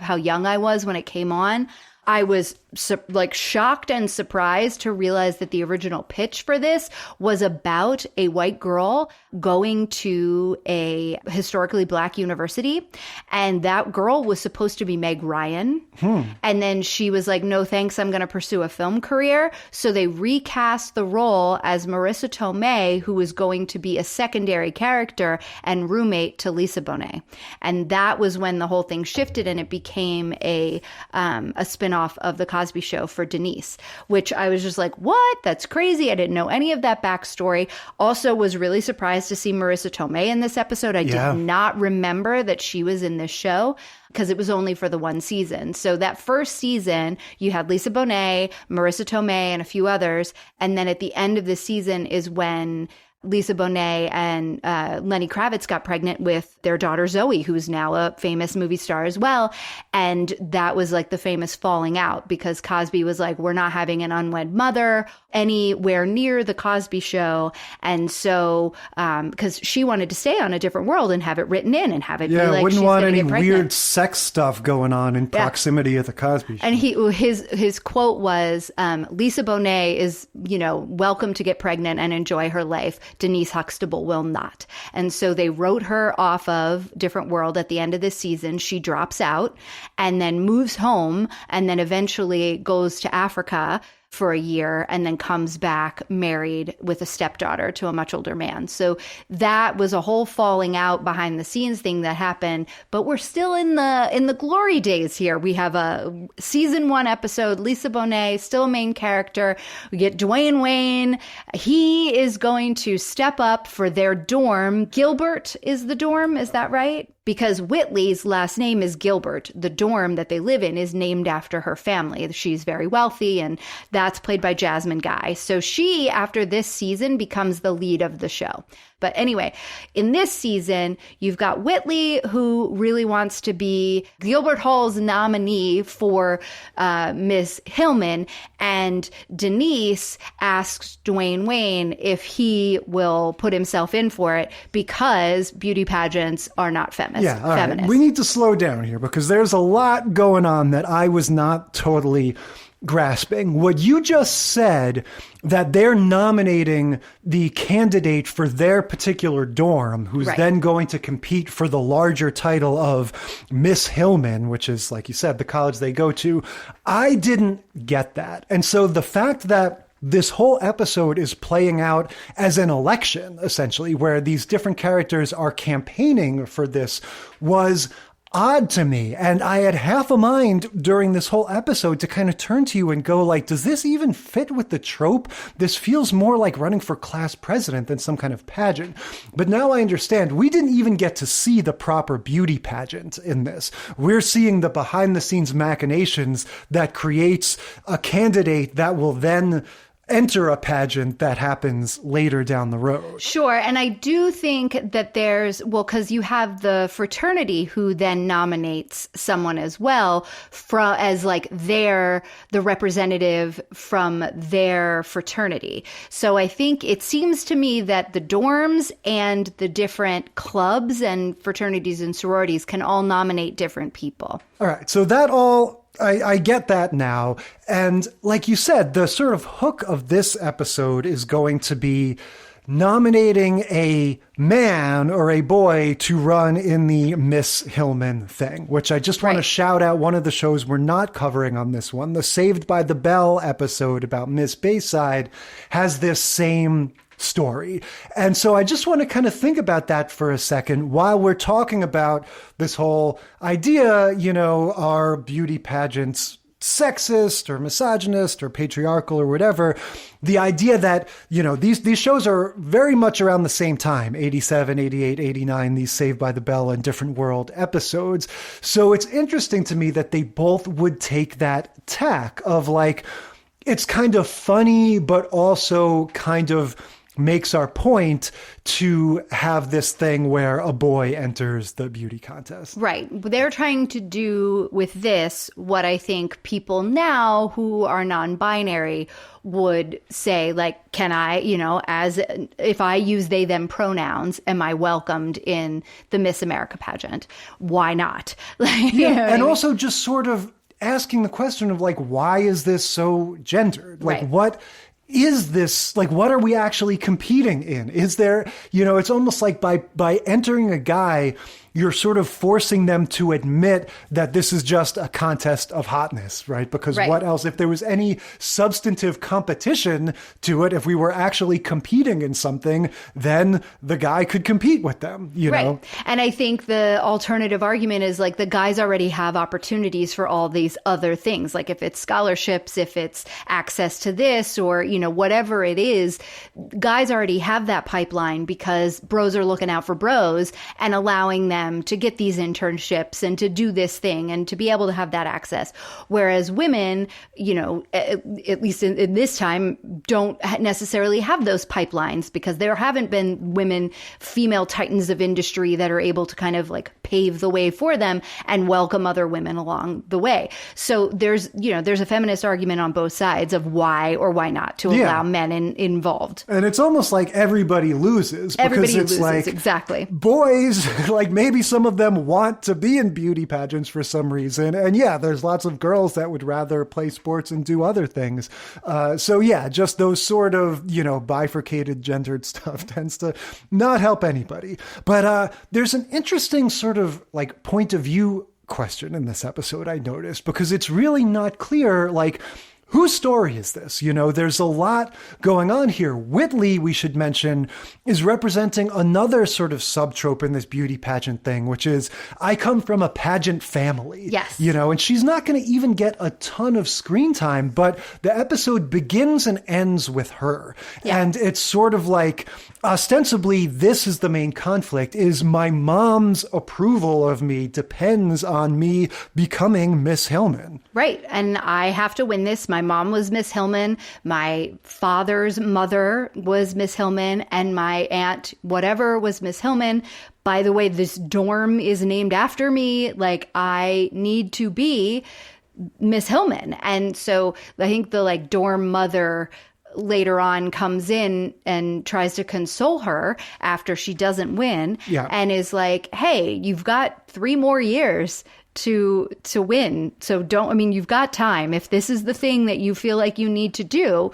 how young I was when it came on. I was shocked and surprised to realize that the original pitch for this was about a white girl going to a historically Black university. And that girl was supposed to be Meg Ryan. And then she was like, no, thanks, I'm going to pursue a film career. So they recast the role as Marissa Tomei, who was going to be a secondary character and roommate to Lisa Bonet. And that was when the whole thing shifted and it became a spinoff of The Cosby Show for Denise, which I was just like, what? That's crazy. I didn't know any of that backstory. Also was really surprised to see Marissa Tomei in this episode. I did not remember that she was in this show because it was only for the one season. So that first season, you had Lisa Bonet, Marissa Tomei, and a few others. And then at the end of the season is when Lisa Bonet and Lenny Kravitz got pregnant with their daughter Zoe, who's now a famous movie star as well. And that was like the famous falling out because Cosby was like, we're not having an unwed mother anywhere near the Cosby Show. And so, because she wanted to stay on A Different World and have it written in and have it be like, wouldn't want any weird sex stuff going on in proximity of the Cosby Show. And his quote was, Lisa Bonet is, welcome to get pregnant and enjoy her life. Denise Huxtable will not. And so they wrote her off of Different World at the end of this season. She drops out and then moves home and then eventually goes to Africa for a year and then comes back married with a stepdaughter to a much older man. So that was a whole falling out behind the scenes thing that happened, but we're still in the glory days here. We have a season 1 episode, Lisa Bonet, still a main character. We get Dwayne Wayne. He is going to step up for their dorm. Gilbert is the dorm, is that right? Because Whitley's last name is Gilbert. The dorm that they live in is named after her family. She's very wealthy, and that's played by Jasmine Guy. So she, after this season, becomes the lead of the show. But anyway, in this season, you've got Whitley, who really wants to be Gilbert Hall's nominee for Miss Hillman, and Denise asks Dwayne Wayne if he will put himself in for it because beauty pageants are not feminist. Yeah, all right. We need to slow down here because there's a lot going on that I was not totally grasping. What you just said, that they're nominating the candidate for their particular dorm, who's then going to compete for the larger title of Miss Hillman, which is, like you said, the college they go to. I didn't get that. And so the fact that this whole episode is playing out as an election, essentially, where these different characters are campaigning for this was odd to me. And I had half a mind during this whole episode to kind of turn to you and go like, does this even fit with the trope? This feels more like running for class president than some kind of pageant. But now I understand we didn't even get to see the proper beauty pageant in this. We're seeing the behind the scenes machinations that creates a candidate that will then enter a pageant that happens later down the road. Sure. And I do think that because you have the fraternity who then nominates someone as well as like the representative from their fraternity. So I think it seems to me that the dorms and the different clubs and fraternities and sororities can all nominate different people. All right. So I get that now. And like you said, the sort of hook of this episode is going to be nominating a man or a boy to run in the Miss Hillman thing, which I just want to shout out one of the shows we're not covering on this one. The Saved by the Bell episode about Miss Bayside has this same story. And so I just want to kind of think about that for a second while we're talking about this whole idea, are beauty pageants sexist or misogynist or patriarchal or whatever. The idea that, these shows are very much around the same time, 87, 88, 89, these Saved by the Bell and Different World episodes. So it's interesting to me that they both would take that tack of like, it's kind of funny, but also kind of makes our point to have this thing where a boy enters the beauty contest. Right. They're trying to do with this what I think people now who are non-binary would say, like, can I, if I use they, them pronouns, am I welcomed in the Miss America pageant? Why not? And also just sort of asking the question of like, why is this so gendered? Like what is this, like, what are we actually competing in? Is there, it's almost like by entering a guy, you're sort of forcing them to admit that this is just a contest of hotness, right? Because what else, if there was any substantive competition to it, if we were actually competing in something, then the guy could compete with them, know? And I think the alternative argument is like the guys already have opportunities for all these other things. Like if it's scholarships, if it's access to this or, whatever it is, guys already have that pipeline because bros are looking out for bros and allowing them to get these internships and to do this thing and to be able to have that access. Whereas women, at least in this time, don't necessarily have those pipelines because there haven't been female titans of industry that are able to kind of like pave the way for them and welcome other women along the way. So there's a feminist argument on both sides of why or why not to allow men involved. And it's almost like everybody loses because it's like exactly boys, like maybe some of them want to be in beauty pageants for some reason. And there's lots of girls that would rather play sports and do other things. Just those sort of, bifurcated gendered stuff tends to not help anybody. But there's an interesting sort of like point of view question in this episode I noticed because it's really not clear, like, whose story is this? There's a lot going on here. Whitley, we should mention, is representing another sort of subtrope in this beauty pageant thing, which is, I come from a pageant family. Yes. And she's not going to even get a ton of screen time, but the episode begins and ends with her. Yeah. And it's sort of like, ostensibly, this is the main conflict, is my mom's approval of me depends on me becoming Miss Hillman. Right. And I have to win this. My mom was Miss Hillman. My father's mother was Miss Hillman. And my aunt, whatever, was Miss Hillman. By the way, this dorm is named after me. Like, I need to be Miss Hillman. And so I think the like dorm mother later on comes in and tries to console her after she doesn't win and is like, hey, you've got 3 more years to win. So you've got time. If this is the thing that you feel like you need to do,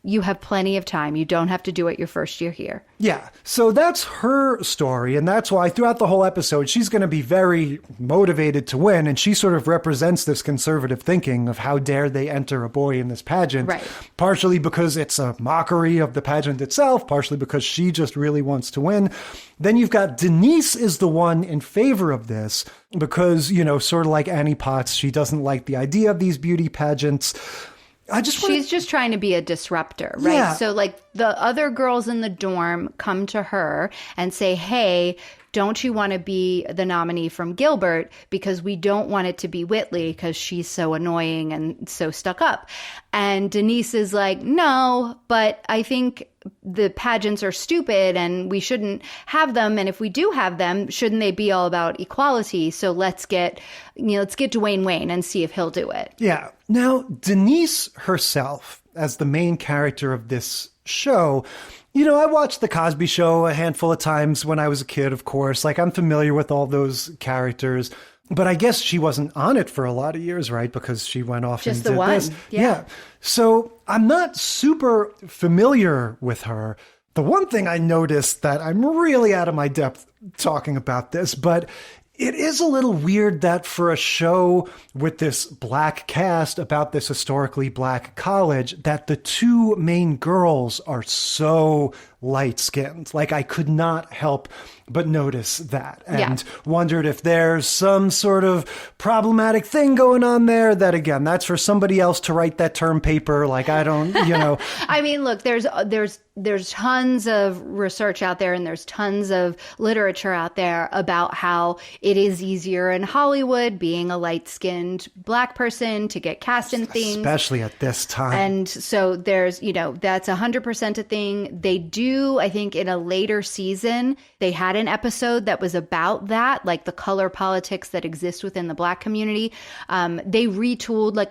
You have plenty of time. You don't have to do it your first year here. Yeah. So that's her story. And that's why throughout the whole episode, she's going to be very motivated to win. And she sort of represents this conservative thinking of how dare they enter a boy in this pageant. Right. Partially because it's a mockery of the pageant itself, partially because she just really wants to win. Then you've got Denise is the one in favor of this because, you know, sort of like Annie Potts, she doesn't like the idea of these beauty pageants. She's just trying to be a disruptor, right? Yeah. So like the other girls in the dorm come to her and say, hey, don't you want to be the nominee from Gilbert? Because we don't want it to be Whitley because she's so annoying and so stuck up. And Denise is like, no, but I think the pageants are stupid and we shouldn't have them. And if we do have them, shouldn't they be all about equality? So let's get Dwayne Wayne and see if he'll do it. Yeah. Now, Denise herself, as the main character of this show, you know, I watched The Cosby Show a handful of times when I was a kid, of course. Like, I'm familiar with all those characters. But I guess she wasn't on it for a lot of years, right? Because she went off Just and the did one. this. Yeah. So I'm not super familiar with her. The one thing I noticed that I'm really out of my depth talking about this, but it is a little weird that for a show with this black cast about this historically black college, that the two main girls are so light-skinned. Like, I could not help but notice that and wondered if there's some sort of problematic thing going on there that, again, that's for somebody else to write that term paper. Like, I don't, you know. I mean, look, there's tons of research out there and there's tons of literature out there about how it is easier in Hollywood being a light-skinned black person to get cast in things. Especially at this time. And so there's, you know, that's 100% a thing. They do, I think, in a later season, they had an episode that was about that, like the color politics that exist within the black community. They retooled, like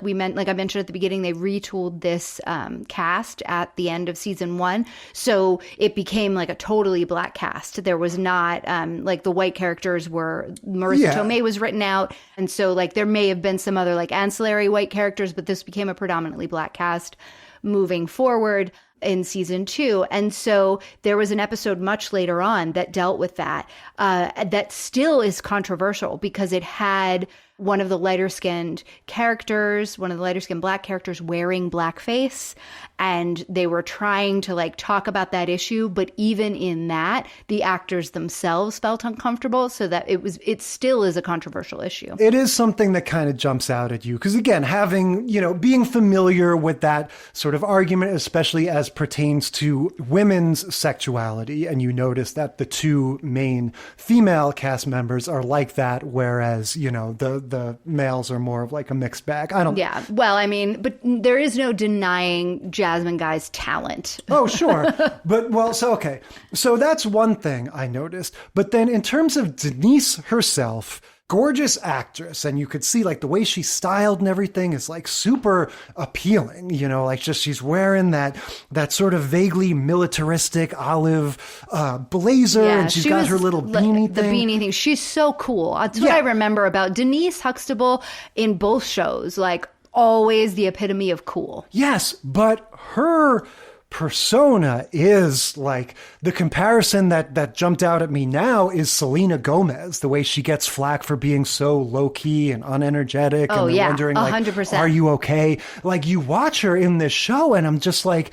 I mentioned at the beginning, they retooled this cast at the end of season 1. So it became like a totally black cast. There was not like the white characters were, Marissa Tomei was written out. And so like there may have been some other like ancillary white characters, but this became a predominantly black cast moving forward in season 2. And so there was an episode much later on that dealt with that, that still is controversial because it had one of the lighter skinned black characters wearing blackface. And they were trying to like talk about that issue. But even in that, the actors themselves felt uncomfortable. So that it still is a controversial issue. It is something that kind of jumps out at you. Because again, having, you know, being familiar with that sort of argument, especially as pertains to women's sexuality. And you notice that the two main female cast members are like that. Whereas, you know, the males are more of like a mixed bag. Yeah. Well, I mean, but there is no denying Jasmine Guy's talent. Oh, sure. But, well, okay. So that's one thing I noticed. But then in terms of Denise herself, gorgeous actress, and you could see like the way she's styled and everything is like super appealing, you know, like just she's wearing that sort of vaguely militaristic olive blazer, and she's got her little beanie thing. The beanie thing. She's so cool. That's what I remember about Denise Huxtable in both shows, like always the epitome of cool. Yes, but her persona is like the comparison that jumped out at me now is Selena Gomez, the way she gets flack for being so low key and unenergetic. Oh, and yeah, wondering, 100%. Like, are you okay? Like, you watch her in this show and I'm just like,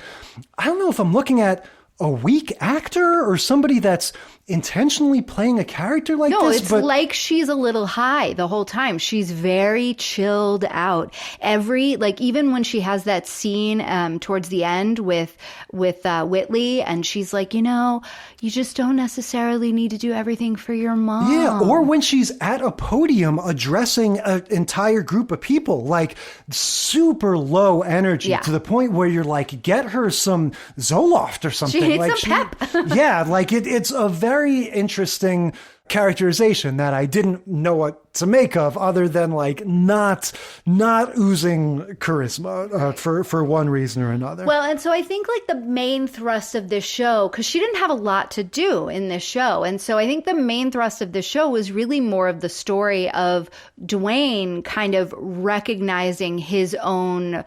I don't know if I'm looking at a weak actor or somebody that's intentionally playing a character like this. No, it's like she's a little high the whole time. She's very chilled out. Even when she has that scene towards the end with Whitley, and she's like, you know, you just don't necessarily need to do everything for your mom. Yeah, or when she's at a podium addressing an entire group of people, like super low energy to the point where you're like, get her some Zoloft or something. She needs some pep. Yeah, like it's a very interesting characterization that I didn't know what to make of, other than like not oozing charisma for one reason or another. Well, and so I think like the main thrust of this show, because she didn't have a lot to do in this show, and so I think the main thrust of this show was really more of the story of Dwayne kind of recognizing his own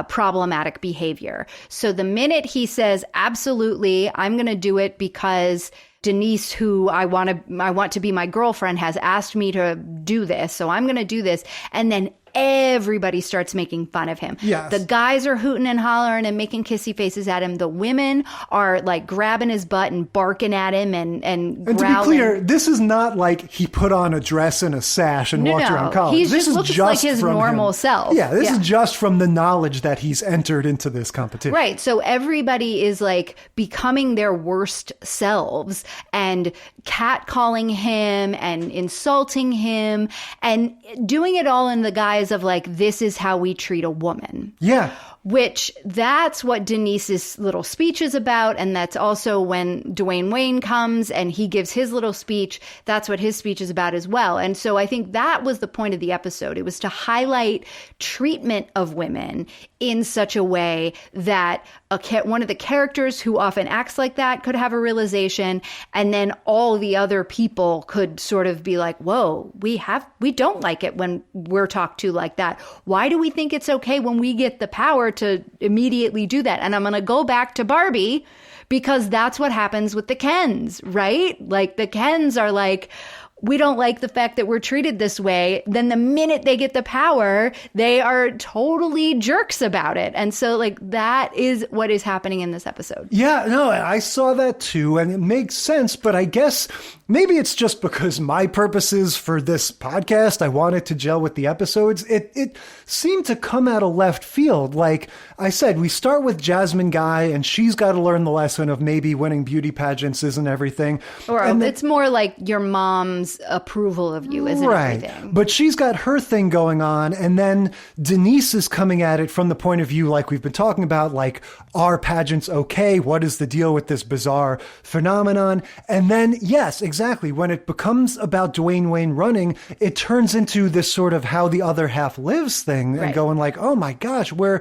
problematic behavior. So the minute he says, absolutely, I'm going to do it because Denise, who I want to be my girlfriend, has asked me to do this, so I'm going to do this. And then everybody starts making fun of him. Yes. The guys are hooting and hollering and making kissy faces at him. The women are like grabbing his butt and barking at him and growling. To be clear, this is not like he put on a dress and a sash and walked around college. He this just is looks just like his from normal him. self. Yeah, this is just from the knowledge that he's entered into this competition. Right. So everybody is like becoming their worst selves and catcalling him and insulting him and doing it all in the guise of like, this is how we treat a woman. Yeah. Which that's what Denise's little speech is about. And that's also when Dwayne Wayne comes and he gives his little speech. That's what his speech is about as well. And so I think that was the point of the episode. It was to highlight treatment of women in such a way that one of the characters who often acts like that could have a realization. And then all the other people could sort of be like, whoa, we don't like it when we're talked to like that. Why do we think it's okay when we get the power to immediately do that? And I'm going to go back to Barbie because that's what happens with the Kens, right? Like the Kens are like, we don't like the fact that we're treated this way. Then the minute they get the power, they are totally jerks about it. And so like that is what is happening in this episode. Yeah, no, I saw that too, and it makes sense, but I guess maybe it's just because my purposes for this podcast, I wanted to gel with the episodes. It seemed to come out of left field. Like I said, we start with Jasmine Guy, and she's got to learn the lesson of maybe winning beauty pageants isn't everything. Or it's more like your mom's approval of you isn't everything. But she's got her thing going on, and then Denise is coming at it from the point of view, like we've been talking about, like, are pageants okay? What is the deal with this bizarre phenomenon? And then, yes, exactly, when it becomes about Dwayne Wayne running, it turns into this sort of how the other half lives thing, and going like, oh my gosh, we're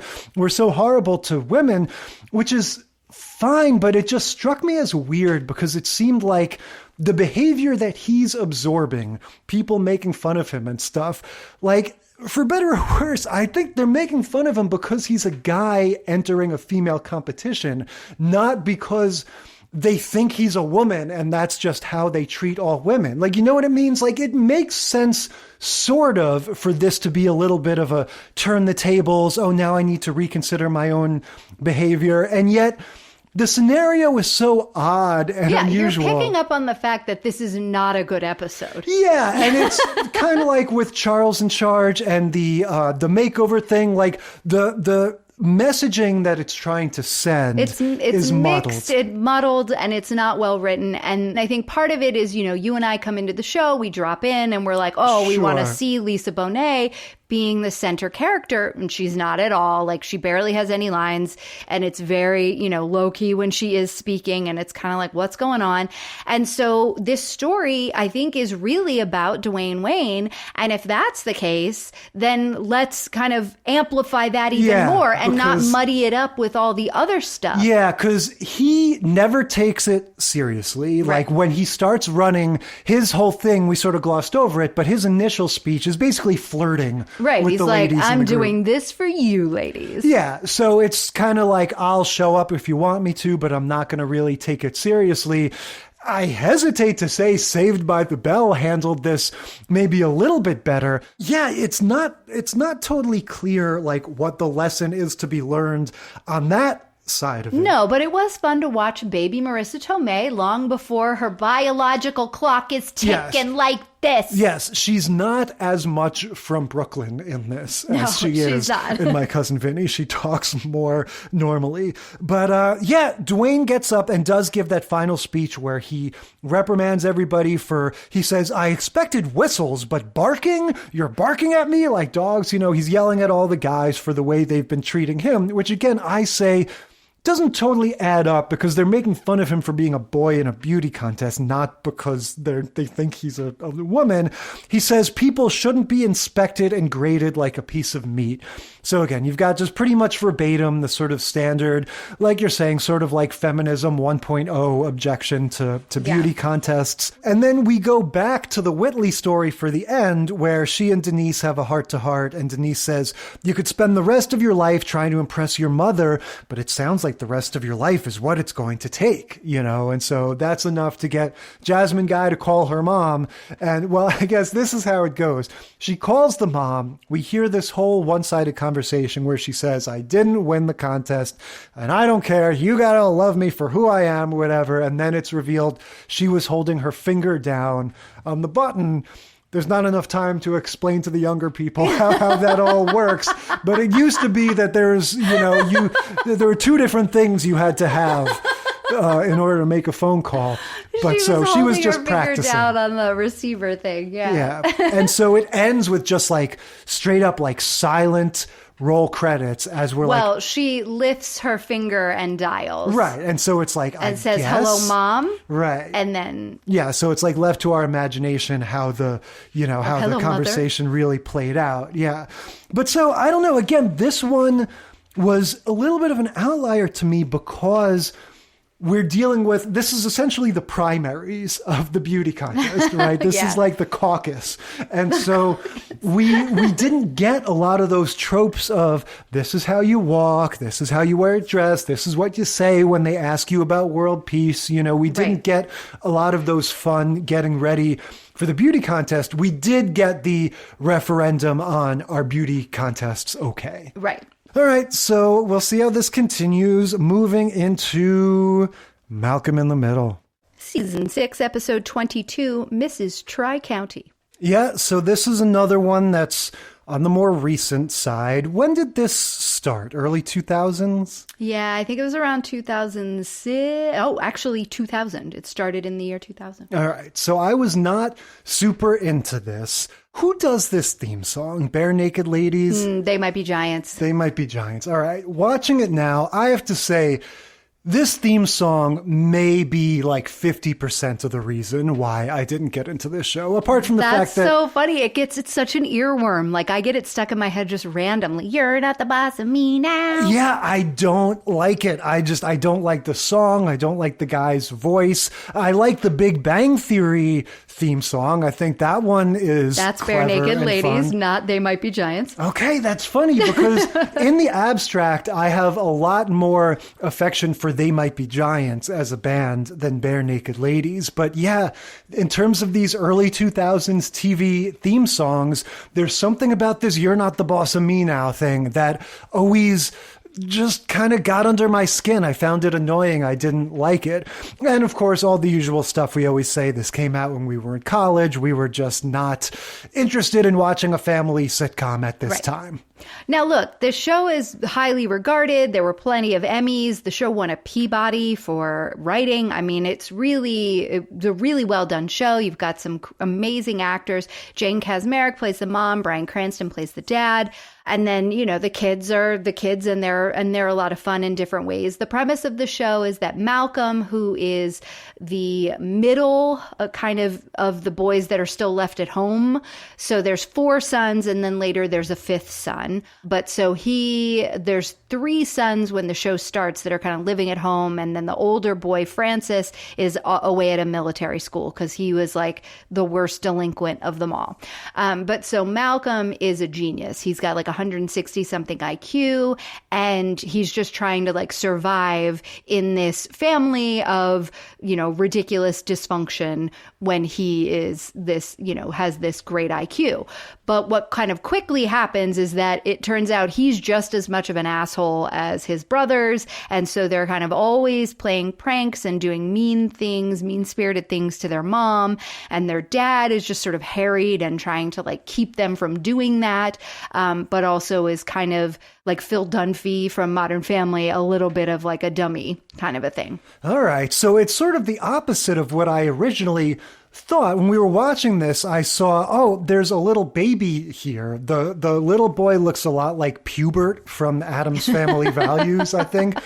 so horrible to women, which is fine, but it just struck me as weird because it seemed like the behavior that he's absorbing, people making fun of him and stuff, like, for better or worse, I think they're making fun of him because he's a guy entering a female competition, not because they think he's a woman and that's just how they treat all women. Like, you know what it means? Like, it makes sense, sort of, for this to be a little bit of a turn the tables, oh, now I need to reconsider my own behavior. And yet the scenario is so odd and unusual. You're picking up on the fact that this is not a good episode. Yeah, and it's kind of like with Charles in Charge and the makeover thing, like the messaging that it's trying to send it's is mixed, muddled, and it's not well written. And I think part of it is, you and I come into the show, we drop in and we're like, oh, we want to see Lisa Bonet being the center character, and she's not at all. Like, she barely has any lines, and it's very, low-key when she is speaking, and it's kind of like, what's going on? And so this story, I think, is really about Dwayne Wayne, and if that's the case, then let's kind of amplify that even more and not muddy it up with all the other stuff. Yeah, because he never takes it seriously. Like, when he starts running, his whole thing, we sort of glossed over it, but his initial speech is basically flirting. Right, he's like, I'm doing group. this for you, ladies. Yeah, so it's kind of like, I'll show up if you want me to, but I'm not going to really take it seriously. I hesitate to say Saved by the Bell handled this maybe a little bit better. Yeah, it's not totally clear, like, what the lesson is to be learned on that side of it. No, but it was fun to watch baby Marissa Tomei long before her biological clock is ticking like this. Yes, she's not as much from Brooklyn in this as she is not. in My Cousin Vinny. She talks more normally. But Dwayne gets up and does give that final speech where he reprimands everybody he says, I expected whistles, but barking? You're barking at me like dogs? He's yelling at all the guys for the way they've been treating him, which again, I say, doesn't totally add up because they're making fun of him for being a boy in a beauty contest, not because they think he's a woman. He says people shouldn't be inspected and graded like a piece of meat. So again, you've got just pretty much verbatim the sort of standard, like you're saying, sort of like feminism 1.0 objection to beauty contests. And then we go back to the Whitley story for the end, where she and Denise have a heart-to-heart, and Denise says, you could spend the rest of your life trying to impress your mother, but it sounds like the rest of your life is what it's going to take, and so that's enough to get Jasmine Guy to call her mom. And well, I guess this is how it goes. She calls the mom. We hear this whole one-sided conversation where she says, I didn't win the contest and I don't care. You gotta love me for who I am, whatever. And then it's revealed she was holding her finger down on the button. There's not enough time to explain to the younger people how that all works. But it used to be that there were two different things you had to have in order to make a phone call. But she was just practicing down on the receiver thing. Yeah. And so it ends with just like straight up like silent roll credits as we're she lifts her finger and dials. Right. And so it's like, and says, hello, mom. Right. And then. Yeah. So it's like left to our imagination how the conversation really played out. Yeah. But so I don't know. Again, this one was a little bit of an outlier to me because we're dealing with, this is essentially the primaries of the beauty contest, right? This is like the caucus. And so we didn't get a lot of those tropes of this is how you walk, this is how you wear a dress, this is what you say when they ask you about world peace. We didn't get a lot of those fun getting ready for the beauty contest. We did get the referendum on are beauty contests okay? Right. All right, so we'll see how this continues. Moving into Malcolm in the Middle. Season 6, episode 22, Mrs. Tri-County. Yeah, so this is another one that's on the more recent side. When did this start? Early 2000s? Yeah, I think it was around 2006. Oh, actually 2000. It started in the year 2000. All right, so I was not super into this. Who does this theme song? Bare Naked Ladies? They Might Be Giants. They Might Be Giants. All right, watching it now, I have to say, this theme song may be like 50% of the reason why I didn't get into this show, apart from the fact that... That's so funny. It's such an earworm. Like, I get it stuck in my head just randomly. You're not the boss of me now. Yeah, I don't like it. I don't like the song. I don't like the guy's voice. I like the Big Bang Theory theme song. I think that one is That's Bare Naked Ladies, fun. Not They Might Be Giants. Okay, that's funny because in the abstract, I have a lot more affection for They Might Be Giants as a band than Bare Naked Ladies. But yeah, in terms of these early 2000s TV theme songs, there's something about this You're Not the Boss of Me Now thing that always just kind of got under my skin. I found it annoying. I didn't like it. And of course, all the usual stuff we always say. This came out when we were in college. We were just not interested in watching a family sitcom at this time. Now, look, this show is highly regarded. There were plenty of Emmys. The show won a Peabody for writing. I mean, it's a really well done show. You've got some amazing actors. Jane Kasmerick plays the mom. Bryan Cranston plays the dad. And then, the kids are the kids, and they're a lot of fun in different ways. The premise of the show is that Malcolm, who is the middle kind of the boys that are still left at home. So there's 4 sons, and then later there's a 5th son. But so there's 3 sons when the show starts that are kind of living at home. And then the older boy, Francis, is away at a military school because he was like the worst delinquent of them all. But so Malcolm is a genius. He's got like 160 something IQ, and he's just trying to like survive in this family of, ridiculous dysfunction when he is this, has this great IQ. But what kind of quickly happens is that it turns out he's just as much of an asshole as his brothers. And so they're kind of always playing pranks and doing mean-spirited things to their mom. And their dad is just sort of harried and trying to like keep them from doing that. But also is kind of like Phil Dunphy from Modern Family, a little bit of like a dummy kind of a thing. All right. So it's sort of the opposite of what I originally thought when we were watching this, I saw, oh, there's a little baby here. The little boy looks a lot like Pubert from Addams Family Values, I think.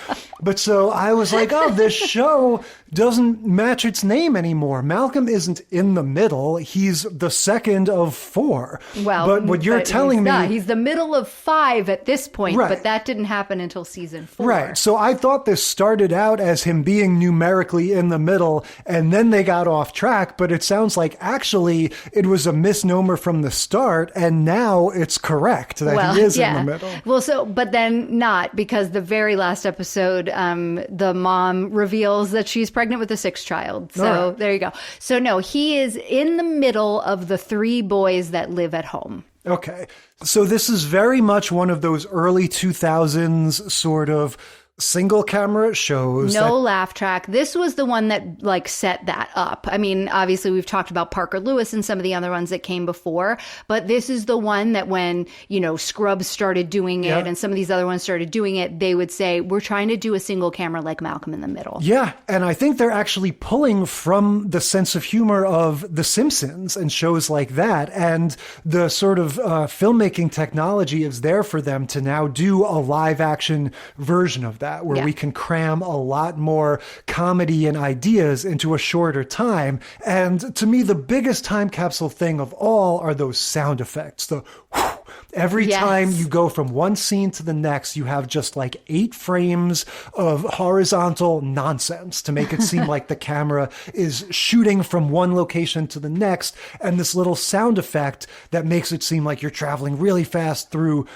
But so I was like, oh, this show doesn't match its name anymore. Malcolm isn't in the middle. He's the second of 4. Well, but what you're telling me... he's the middle of 5 at this point, right. But that didn't happen until season 4. Right. So I thought this started out as him being numerically in the middle, and then they got off track, but it sounds like actually it was a misnomer from the start, and now it's correct that he is in the middle. Well, but then not, because the very last episode, the mom reveals that she's pregnant with a 6th child. So there you go. So no, he is in the middle of the 3 boys that live at home. Okay. So this is very much one of those early 2000s sort of single camera shows. No laugh track. This was the one that like set that up. I mean, obviously we've talked about Parker Lewis and some of the other ones that came before, but this is the one that when, Scrubs started doing it and some of these other ones started doing it, they would say, we're trying to do a single camera like Malcolm in the Middle. Yeah. And I think they're actually pulling from the sense of humor of The Simpsons and shows like that. And the sort of filmmaking technology is there for them to now do a live action version of that, where we can cram a lot more comedy and ideas into a shorter time. And to me, the biggest time capsule thing of all are those sound effects. The whew. Every time you go from one scene to the next, you have just like 8 frames of horizontal nonsense to make it seem like the camera is shooting from one location to the next, and this little sound effect that makes it seem like you're traveling really fast through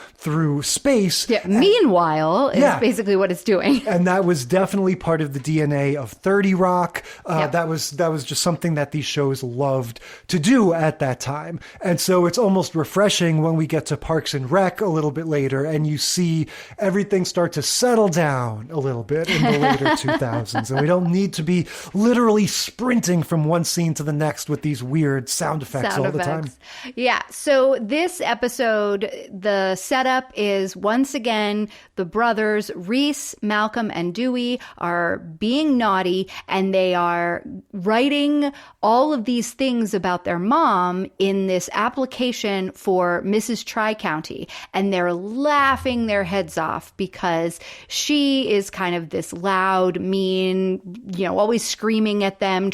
space. Yeah. Meanwhile, is basically what it's doing. And that was definitely part of the DNA of 30 Rock. That was just something that these shows loved to do at that time. And so it's almost refreshing when we get to Parks and Rec a little bit later and you see everything start to settle down a little bit in the later 2000s. And we don't need to be literally sprinting from one scene to the next with these weird sound effects all the time. Yeah. So this episode, the setup is once again, the brothers, Reese, Malcolm, and Dewey are being naughty, and they are writing all of these things about their mom in this application for Mrs. Tri-County, and they're laughing their heads off because she is kind of this loud, mean, always screaming at them,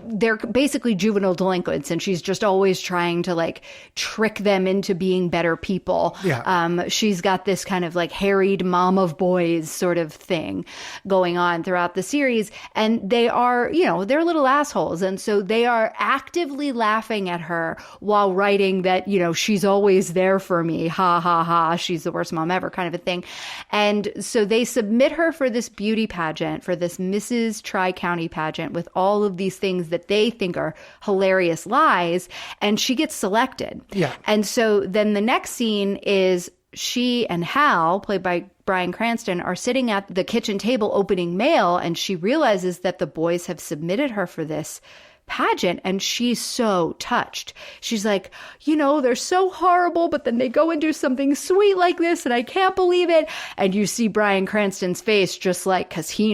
they're basically juvenile delinquents, and she's just always trying to like trick them into being better people. Yeah. She's got this kind of like harried mom of boys sort of thing going on throughout the series, and they are, they're little assholes, and so they are actively laughing at her while writing that, she's always there for me, ha ha ha, she's the worst mom ever, kind of a thing. And so they submit her for this beauty pageant, for this Mrs. Tri-County pageant with all of these things that they think are hilarious lies, and she gets selected. Yeah. And so then the next scene is she and Hal, played by Bryan Cranston, are sitting at the kitchen table opening mail, and she realizes that the boys have submitted her for this pageant, and she's so touched. She's like, they're so horrible, but then they go and do something sweet like this, and I can't believe it. And you see Bryan Cranston's face just like, because he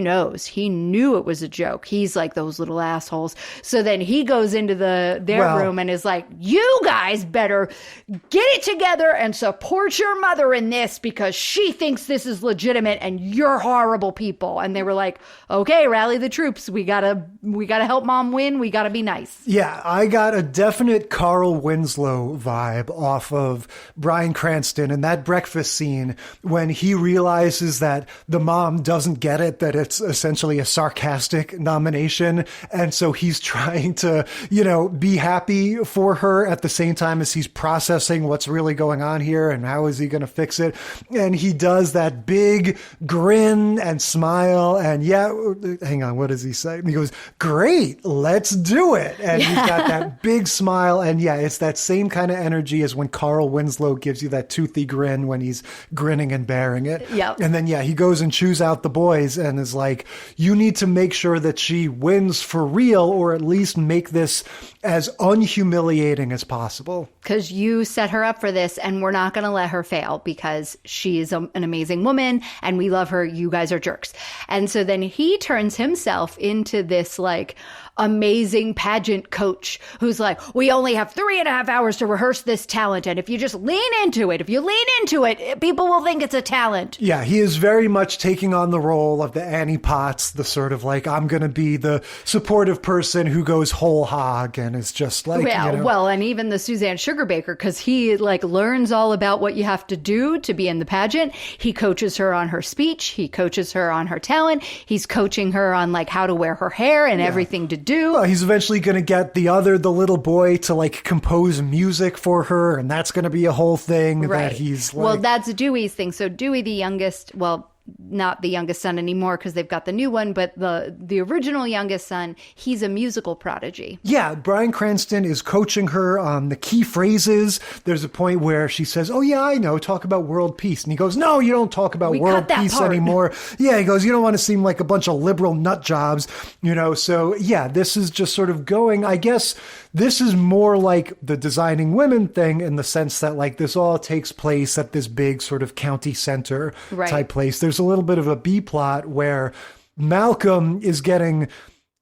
knew it was a joke. He's like, those little assholes. So then he goes into their room and is like, you guys better get it together and support your mother in this, because she thinks this is legitimate and you're horrible people. And they were like, okay, rally the troops. We gotta help mom win. We gotta be nice. Yeah, I got a definite Carl Winslow vibe off of Bryan Cranston in that breakfast scene when he realizes that the mom doesn't get it, that it's essentially a sarcastic nomination. And so he's trying to, be happy for her at the same time as he's processing what's really going on here and how is he going to fix it. And he does that big grin and smile. And hang on, what does he say? And he goes, great, let's do it. And he's got that big smile. And it's that same kind of energy as when Carl Winslow gives you that toothy grin when he's grinning and bearing it. Yep. And then, he goes and chews out the boys and is like, you need to make sure that she wins for real, or at least make this as unhumiliating as possible. because you set her up for this and we're not going to let her fail because she is an amazing woman and we love her. You guys are jerks. And so then he turns himself into this like amazing pageant coach who's like, we only have 3.5 hours to rehearse this talent. And if you just lean into it, people will think it's a talent. Yeah, he is very much taking on the role of the Annie Potts, the sort of like, I'm going to be the supportive person who goes whole hog and is just like, well, and even the Suzanne Sugarbaker, because he like learns all about what you have to do to be in the pageant. He coaches her on her speech. He coaches her on her talent. He's coaching her on like how to wear her hair and everything to do. Well, he's eventually going to get the little boy to like compose music for her. And that's going to be a whole thing that he's like. Well, that's Dewey's thing. So Dewey, the youngest, well, not the youngest son anymore because they've got the new one, but the original youngest son, he's a musical prodigy. Yeah, Bryan Cranston is coaching her on the key phrases. There's a point where she says, oh yeah, I know, talk about world peace. And he goes, no, you don't talk about world peace anymore. Yeah, he goes, you don't want to seem like a bunch of liberal nut jobs, so yeah, this is just sort of going, I guess this is more like the Designing Women thing in the sense that like this all takes place at this big sort of county center type place. There's a little bit of a B plot where Malcolm is getting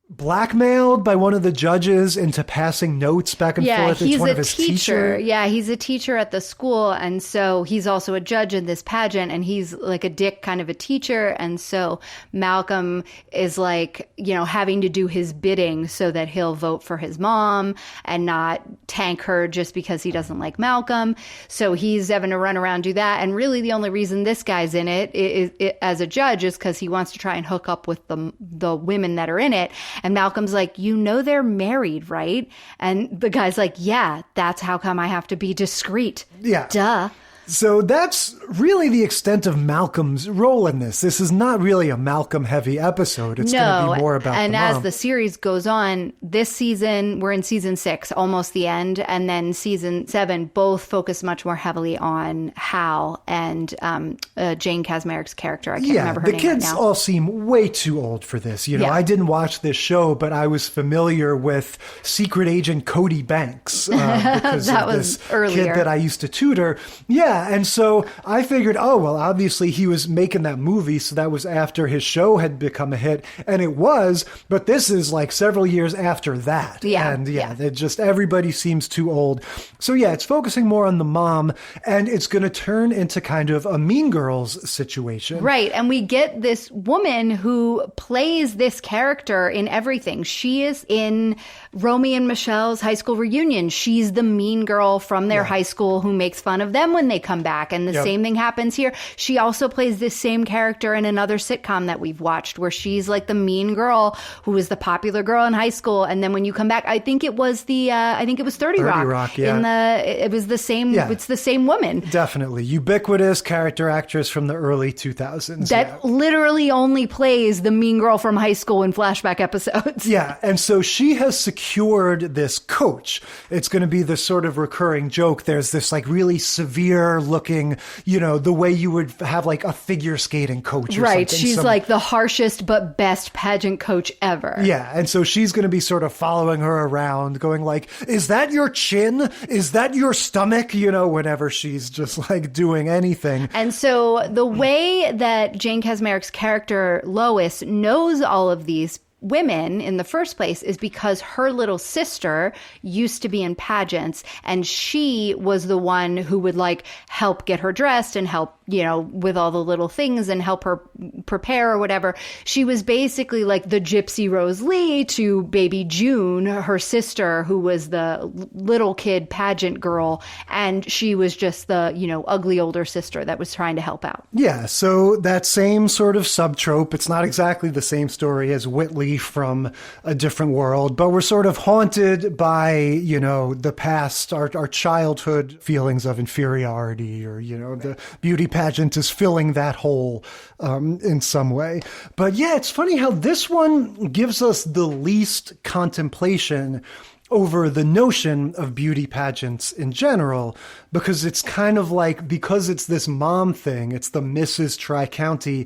blackmailed by one of the judges into passing notes back and forth. It's one of his teacher. Yeah, he's a teacher at the school. And so he's also a judge in this pageant and he's like a dick kind of a teacher. And so Malcolm is like, having to do his bidding so that he'll vote for his mom and not tank her just because he doesn't like Malcolm. So he's having to run around do that. And really the only reason this guy's in it is as a judge is because he wants to try and hook up with the women that are in it. And Malcolm's like, they're married, right? And the guy's like, yeah, that's how come I have to be discreet. Yeah. Duh. So that's really the extent of Malcolm's role in this. This is not really a Malcolm-heavy episode. It's going to be more about and the mom. As the series goes on, this season, we're in season 6, almost the end, and then season 7, both focus much more heavily on Hal and Jane Kasmerick's character. I can't remember her name right now. The kids all seem way too old for this. I didn't watch this show, but I was familiar with Secret Agent Cody Banks because that of was this earlier. kid that I used to tutor. Yeah, and so I figured, obviously he was making that movie, so that was after his show had become a hit, and it was, but this is like several years after that. Yeah. And everybody seems too old. So yeah, it's focusing more on the mom, and it's going to turn into kind of a Mean Girls situation. Right, and we get this woman who plays this character in everything. She is in Romy and Michelle's high school reunion. She's the mean girl from their high school who makes fun of them when they come back. And the same thing happens here. She also plays this same character in another sitcom that we've watched where she's like the mean girl who was the popular girl in high school. And then when you come back, I think it was 30 Rock. Yeah. It was the same. Yeah. It's the same woman. Definitely. Ubiquitous character actress from the early 2000s. That literally only plays the mean girl from high school in flashback episodes. Yeah. And so she has secured this coach. It's going to be this sort of recurring joke. There's this like really severe looking, the way you would have like a figure skating coach or right. something. She's like the harshest but best pageant coach ever. Yeah. And so she's going to be sort of following her around going like, is that your chin? Is that your stomach? Whenever she's just like doing anything. And so the way that Jane Kasmerick's character Lois knows all of these women in the first place is because her little sister used to be in pageants and she was the one who would like help get her dressed and help, with all the little things and help her prepare or whatever. She was basically like the Gypsy Rose Lee to baby June, her sister, who was the little kid pageant girl. And she was just the, ugly older sister that was trying to help out. Yeah. So that same sort of subtrope, it's not exactly the same story as Whitley from A Different World, but we're sort of haunted by, the past, our childhood feelings of inferiority or, the beauty pageant is filling that hole in some way. But yeah, it's funny how this one gives us the least contemplation over the notion of beauty pageants in general, because it's kind of like, because it's this mom thing, it's the Mrs. Tri-County,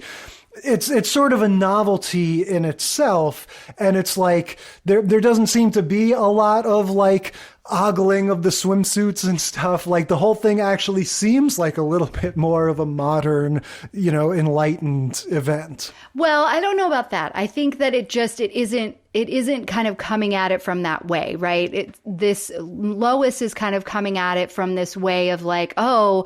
it's sort of a novelty in itself. And it's like, there doesn't seem to be a lot of like ogling of the swimsuits and stuff. Like the whole thing actually seems like a little bit more of a modern, enlightened event. Well, I don't know about that. I think that it isn't kind of coming at it from that way, right? Lois is kind of coming at it from this way of like, oh,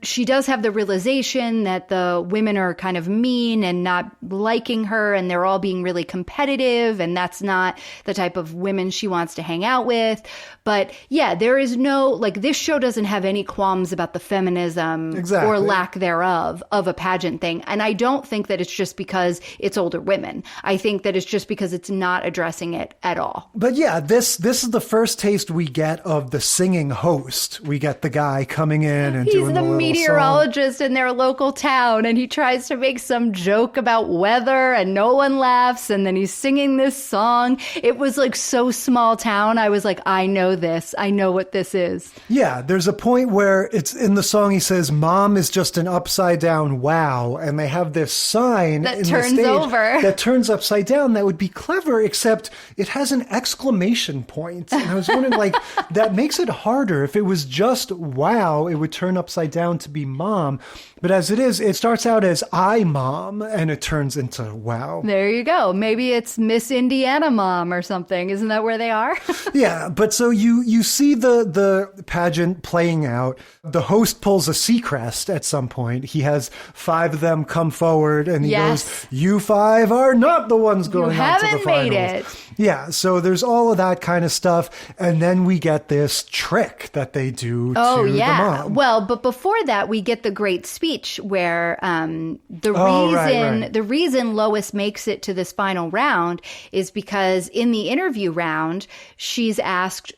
she does have the realization that the women are kind of mean and not liking her, and they're all being really competitive, and that's not the type of women she wants to hang out with. But yeah, there is this show doesn't have any qualms about the feminism or lack thereof of a pageant thing. And I don't think that it's just because it's older women. I think that it's just because it's not addressing it at all. But yeah, this is the first taste we get of the singing host. We get the guy coming in and doing the meteorologist in their local town, and he tries to make some joke about weather and no one laughs, and then he's singing this song. It was like so small town. I was like, I know this. I know what this is. Yeah, there's a point where it's in the song he says, Mom is just an upside down wow, and they have this sign that in turns the stage over. that turns upside down. That would be clever, except it has an exclamation point. And I was wondering, that makes it harder. If it was just wow, it would turn upside down to be mom. But as it is, it starts out as I mom, and it turns into wow. There you go. Maybe it's Miss Indiana Mom or something. Isn't that where they are? Yeah, but so you see the pageant playing out. The host pulls a Seacrest at some point. He has 5 of them come forward, and he goes, "You 5 are not the ones going on to the finals." You haven't made it. Yeah, so there's all of that kind of stuff, and then we get this trick that they do to the mom. Well, but before that, we get the great speech where the reason Lois makes it to this final round is because in the interview round, she's asked,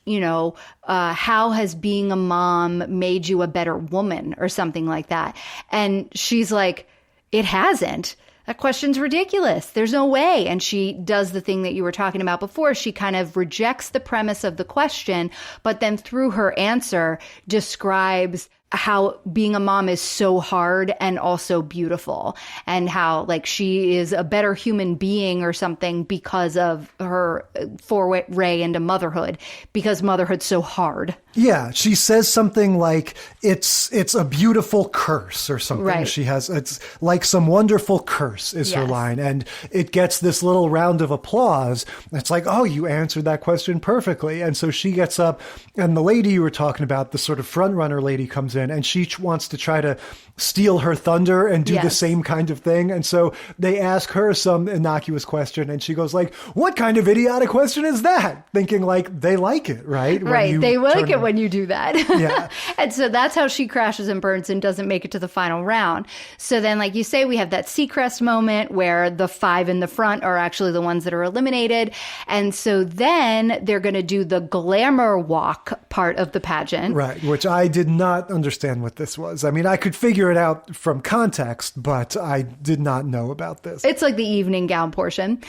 how has being a mom made you a better woman or something like that? And she's like, it hasn't. That question's ridiculous. There's no way. And she does the thing that you were talking about before. She kind of rejects the premise of the question, but then through her answer describes how being a mom is so hard and also beautiful, and how she is a better human being or something because of her foray into motherhood, because motherhood's so hard. Yeah, she says something like it's a beautiful curse or something. Right. She has, it's like some wonderful curse is her line, and it gets this little round of applause. It's like, oh, you answered that question perfectly. And so she gets up, and the lady you were talking about, the sort of front runner lady, comes in, and she wants to try to steal her thunder and do the same kind of thing. And so they ask her some innocuous question, and she goes like, what kind of idiotic question is that? Thinking they like it, right? Right. They like it when you do that. Yeah. And so that's how she crashes and burns and doesn't make it to the final round. So then, like you say, we have that Seacrest moment where the 5 in the front are actually the ones that are eliminated. And so then they're going to do the glamour walk part of the pageant. Right. Which I did not understand what this was. I mean, I could figure it out from context, but I did not know about this. It's like the evening gown portion.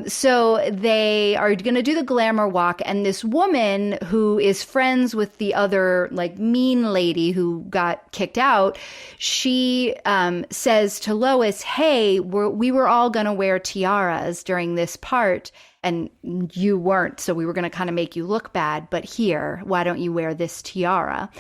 So they are going to do the glamour walk, and this woman who is friends with the other mean lady who got kicked out, she says to Lois, hey, we were all going to wear tiaras during this part, and you weren't, so we were going to kind of make you look bad, but here, why don't you wear this tiara?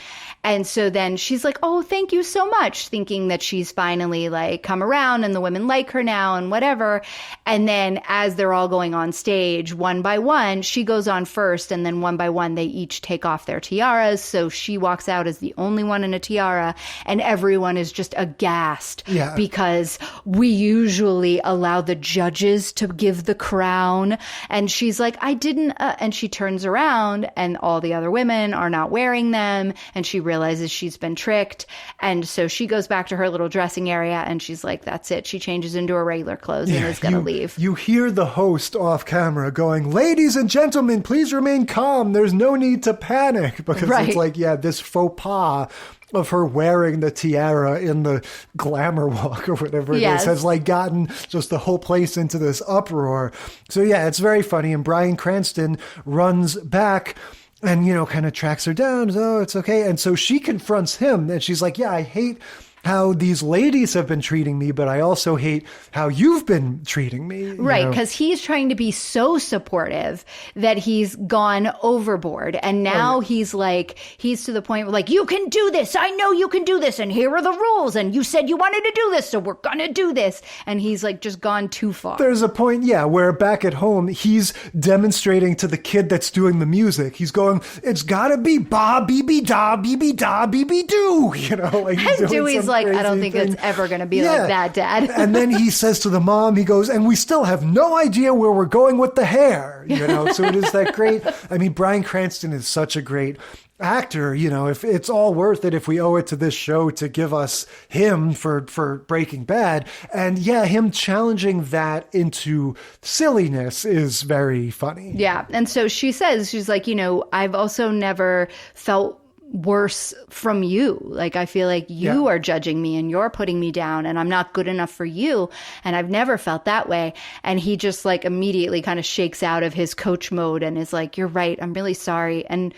And so then she's like, oh, thank you so much, thinking that she's finally come around and the women like her now and whatever. And then as they're all going on stage, one by one, she goes on first, and then one by one, they each take off their tiaras. So she walks out as the only one in a tiara, and everyone is just aghast because we usually allow the judges to give the crown. And she's like, I didn't, and she turns around, and all the other women are not wearing them, and she realizes she's been tricked. And so she goes back to her little dressing area, and she's like, that's it. She changes into her regular clothes and is going to leave. You hear the host off camera going, ladies and gentlemen, please remain calm. There's no need to panic, because it's like, this faux pas of her wearing the tiara in the glamour walk or whatever it is has gotten just the whole place into this uproar. So it's very funny. And Bryan Cranston runs back and, kind of tracks her down. Oh, it's okay. And so she confronts him, and she's like, I hate how these ladies have been treating me, but I also hate how you've been treating me. Right, because he's trying to be so supportive that he's gone overboard. And now he's to the point where like, you can do this. I know you can do this. And here are the rules. And you said you wanted to do this. So we're going to do this. And he's like just gone too far. There's a point, where back at home, he's demonstrating to the kid that's doing the music. He's going, it's gotta be ba, beebe, da, beebe, da, beebe, do. Like he's and doing Dewey's like, I don't think it's ever going to be like that, Dad. And then he says to the mom, he goes, and we still have no idea where we're going with the hair. So it is that great. I mean, Bryan Cranston is such a great actor, if it's all worth it, if we owe it to this show to give us him for Breaking Bad. And him challenging that into silliness is very funny. Yeah. And so she's like, I've also never felt worse from you. Like, I feel like you are judging me and you're putting me down and I'm not good enough for you. And I've never felt that way. And he just like immediately kind of shakes out of his coach mode and is like, you're right. I'm really sorry. And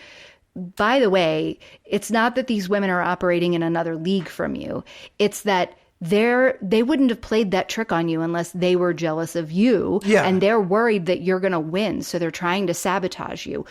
by the way, it's not that these women are operating in another league from you. It's that they wouldn't have played that trick on you unless they were jealous of you. Yeah. And they're worried that you're going to win. So they're trying to sabotage you.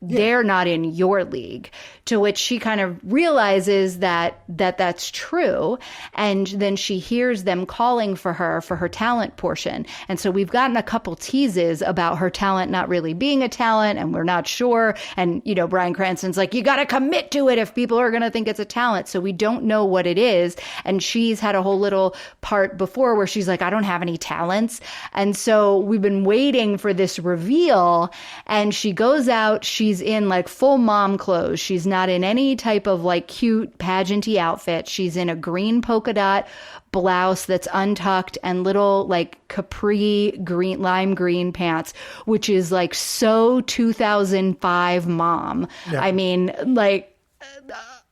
They're not in your league. To which she kind of realizes that's true. And then she hears them calling for her talent portion. And so we've gotten a couple teases about her talent not really being a talent, and we're not sure. And, Bryan Cranston's like, you got to commit to it if people are going to think it's a talent. So we don't know what it is. And she's had a whole little part before where she's like, I don't have any talents. And so we've been waiting for this reveal. And she goes out, she's in like full mom clothes. She's not in any type of like cute pageanty outfit. She's in a green polka dot blouse that's untucked and little like capri green, lime green pants, which is like so 2005 mom. Yeah. I mean, like,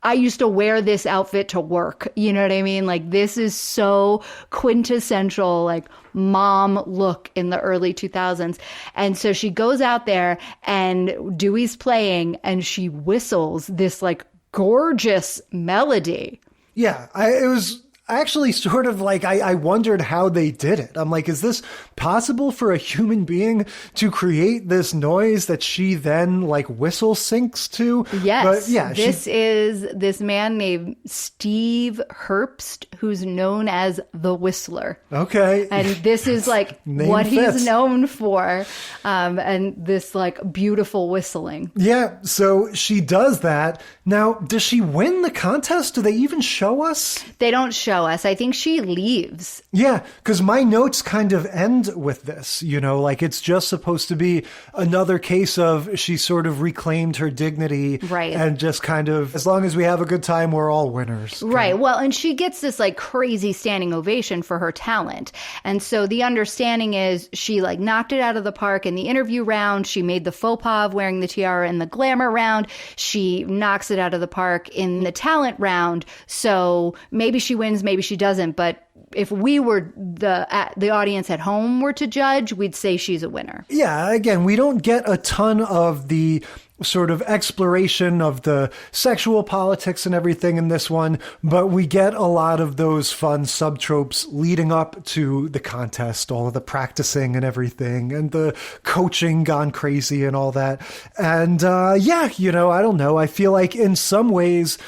I used to wear this outfit to work. You know what I mean? Like, this is so quintessential, like, mom look in the early 2000s. And so she goes out there and Dewey's playing and she whistles this like gorgeous melody. Yeah, it was actually sort of like, I wondered how they did it. I'm like, is this possible for a human being to create this noise that she then like whistle syncs to? Yes. But yeah, this is this man named Steve Herbst, who's known as the Whistler. Okay. And this is like what he's known for. And this like beautiful whistling. Yeah. So she does that. Now, does she win the contest? Do they even show us? They don't show us. I think she leaves. Yeah, because my notes kind of end with this, like it's just supposed to be another case of she sort of reclaimed her dignity. Right. And just kind of, as long as we have a good time, we're all winners. Right. Well, and she gets this like crazy standing ovation for her talent. And so the understanding is she like knocked it out of the park in the interview round. She made the faux pas of wearing the tiara in the glamour round. She knocks it out of the park in the talent round. So maybe she wins, maybe she doesn't. But if we were the audience at home were to judge, we'd say she's a winner. Yeah. Again, we don't get a ton of the sort of exploration of the sexual politics and everything in this one, but we get a lot of those fun subtropes leading up to the contest, all of the practicing and everything, and the coaching gone crazy and all that. And I don't know. I feel like in some ways,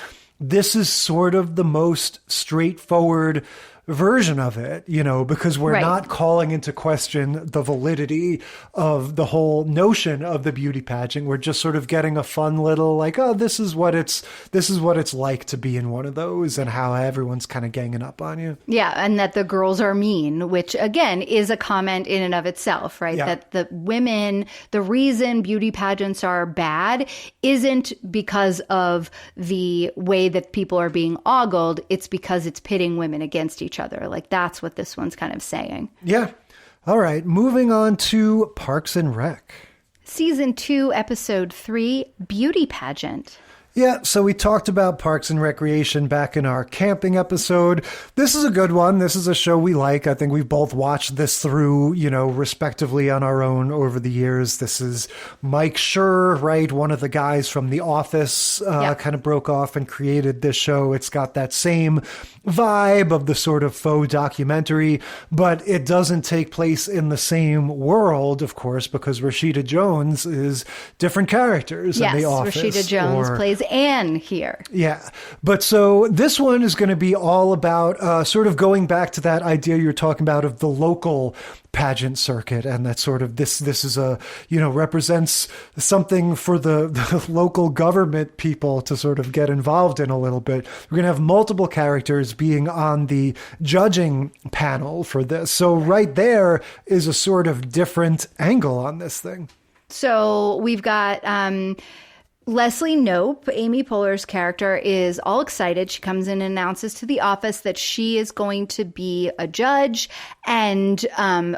this is sort of the most straightforward version of it, because we're not calling into question the validity of the whole notion of the beauty pageant. We're just sort of getting a fun little like, oh, this is what it's like to be in one of those and how everyone's kind of ganging up on you. Yeah. And that the girls are mean, which again is a comment in and of itself, right? Yeah. That the women, the reason beauty pageants are bad isn't because of the way that people are being ogled. It's because it's pitting women against each other. Like, that's what this one's kind of saying. Yeah. All right. Moving on to Parks and Rec. Season 2, Episode 3, Beauty Pageant. Yeah, so we talked about Parks and Recreation back in our camping episode. This is a good one. This is a show we like. I think we've both watched this through, respectively on our own over the years. This is Mike Schur, right? One of the guys from The Office kind of broke off and created this show. It's got that same vibe of the sort of faux documentary, but it doesn't take place in the same world, of course, because Rashida Jones is different characters in The Office. Yes, Rashida Jones plays Anne here. Yeah. But so this one is going to be all about sort of going back to that idea you're talking about of the local pageant circuit, and that sort of this is a, represents something for the local government people to sort of get involved in a little bit. We're going to have multiple characters being on the judging panel for this. So right there is a sort of different angle on this thing. So we've got Leslie Knope, Amy Poehler's character, is all excited. She comes in and announces to the office that she is going to be a judge. And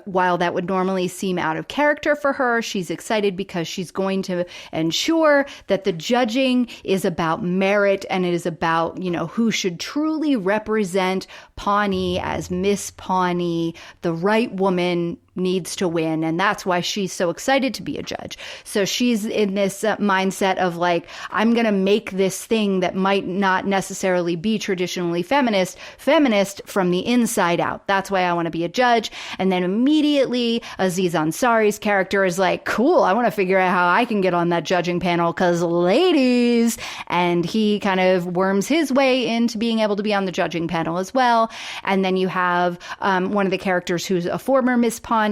while that would normally seem out of character for her, she's excited because she's going to ensure that the judging is about merit and it is about, who should truly represent Pawnee as Miss Pawnee, the right woman needs to win. And that's why she's so excited to be a judge. So she's in this mindset of like, I'm going to make this thing that might not necessarily be traditionally feminist from the inside out. That's why I want to be a judge. And then immediately Aziz Ansari's character is like, cool, I want to figure out how I can get on that judging panel because ladies. And he kind of worms his way into being able to be on the judging panel as well. And then you have one of the characters who's a former Miss Pawnee,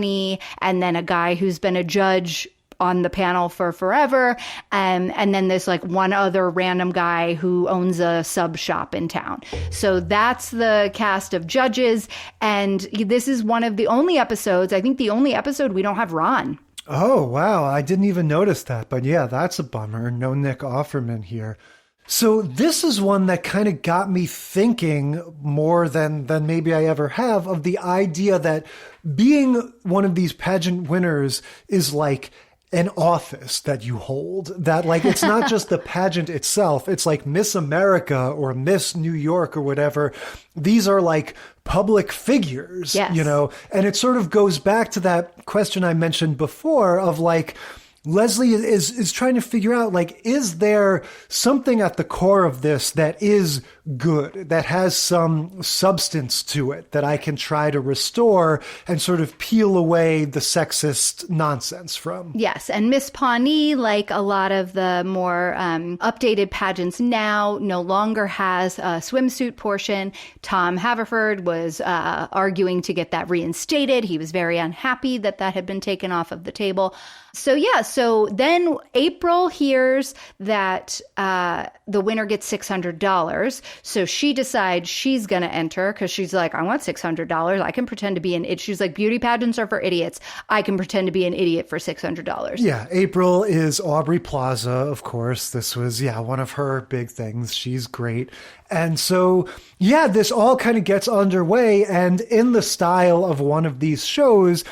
and then a guy who's been a judge on the panel for forever. And then there's like one other random guy who owns a sub shop in town. So that's the cast of judges. And this is one of the only episodes, I think the only episode we don't have Ron. Oh, wow. I didn't even notice that. But yeah, that's a bummer. No Nick Offerman here. So this is one that kind of got me thinking more than maybe I ever have, of the idea that being one of these pageant winners is like an office that you hold, that like, it's not just the pageant itself. It's like Miss America or Miss New York or whatever. These are like public figures, yes. And it sort of goes back to that question I mentioned before of like, Leslie is trying to figure out, like, is there something at the core of this that is good, that has some substance to it, that I can try to restore and sort of peel away the sexist nonsense from? Yes, and Miss Pawnee, like a lot of the more updated pageants now, no longer has a swimsuit portion. Tom Haverford was arguing to get that reinstated. He was very unhappy that had been taken off of the table. So then April hears that the winner gets $600. So she decides she's going to enter because she's like, I want $600. I can pretend to be an idiot. She's like, beauty pageants are for idiots. I can pretend to be an idiot for $600. Yeah, April is Aubrey Plaza, of course. This was, one of her big things. She's great. And so, this all kind of gets underway. And in the style of one of these shows,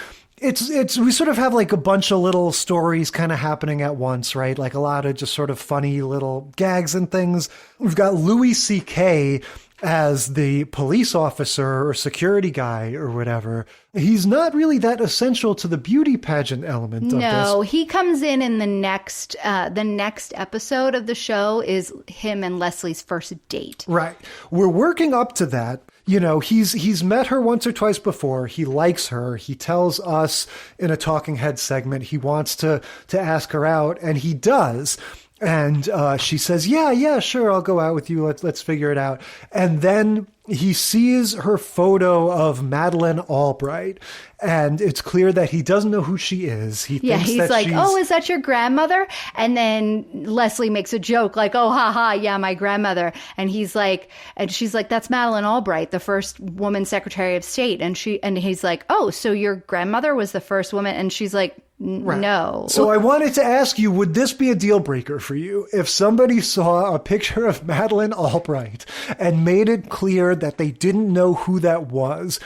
It's we sort of have like a bunch of little stories kind of happening at once, right? Like a lot of just sort of funny little gags and things. We've got Louis C.K. as the police officer or security guy or whatever. He's not really that essential to the beauty pageant element of this. No, he comes in the next episode of the show is him and Leslie's first date. Right. We're working up to that. He's met her once or twice before. He likes her. He tells us in a talking head segment he wants to ask her out, and he does. And she says, yeah, sure, I'll go out with you. Let's figure it out. And then he sees her photo of Madeleine Albright, and it's clear that he doesn't know who she is. He's like, oh, is that your grandmother? And then Leslie makes a joke like, oh, haha, yeah, my grandmother. And she's like, that's Madeleine Albright, the first woman Secretary of State. And he's like, oh, so your grandmother was the first woman? And she's like, right. No. So I wanted to ask you, would this be a deal breaker for you if somebody saw a picture of Madeleine Albright and made it clear that they didn't know who that was?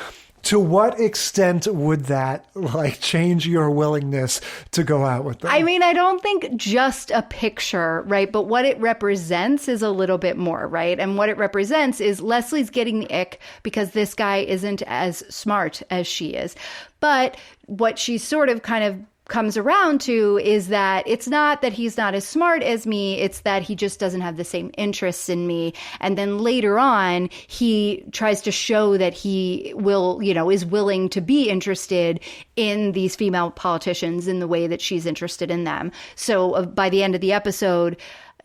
to what extent would that like change your willingness to go out with them? I mean, I don't think just a picture, right? But what it represents is a little bit more, right? And what it represents is Leslie's getting the ick because this guy isn't as smart as she is. But what she sort of kind of comes around to is that it's not that he's not as smart as me, it's that he just doesn't have the same interests in me. And then later on, he tries to show that he will, is willing to be interested in these female politicians in the way that she's interested in them. So by the end of the episode,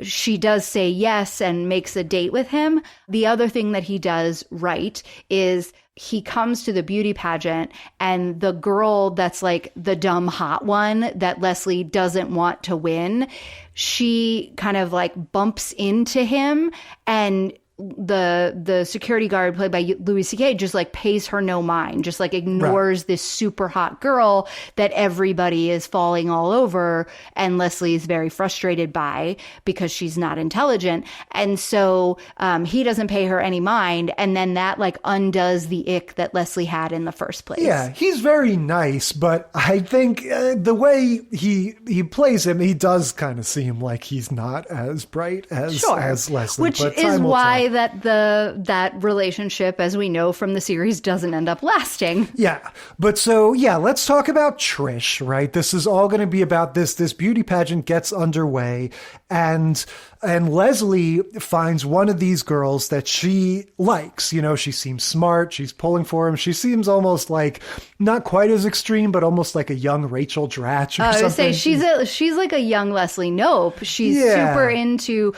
she does say yes and makes a date with him. The other thing that he does right is he comes to the beauty pageant, and the girl that's like the dumb hot one that Leslie doesn't want to win, she kind of like bumps into him, and the security guard played by Louis C.K. just like pays her no mind, just like ignores this super hot girl that everybody is falling all over, and Leslie is very frustrated by because she's not intelligent. And so he doesn't pay her any mind, and then that like undoes the ick that Leslie had in the first place. Yeah, he's very nice, but I think the way he plays him, he does kind of seem like he's not as bright as Leslie. Which is why that relationship, as we know from the series, doesn't end up lasting. Yeah. But so, yeah, let's talk about Trish, right? This is all going to be about this beauty pageant gets underway, and Leslie finds one of these girls that she likes. She seems smart. She's pulling for him. She seems almost like not quite as extreme, but almost like a young Rachel Dratch or something. I would say she's like a young Leslie Knope. She's super into,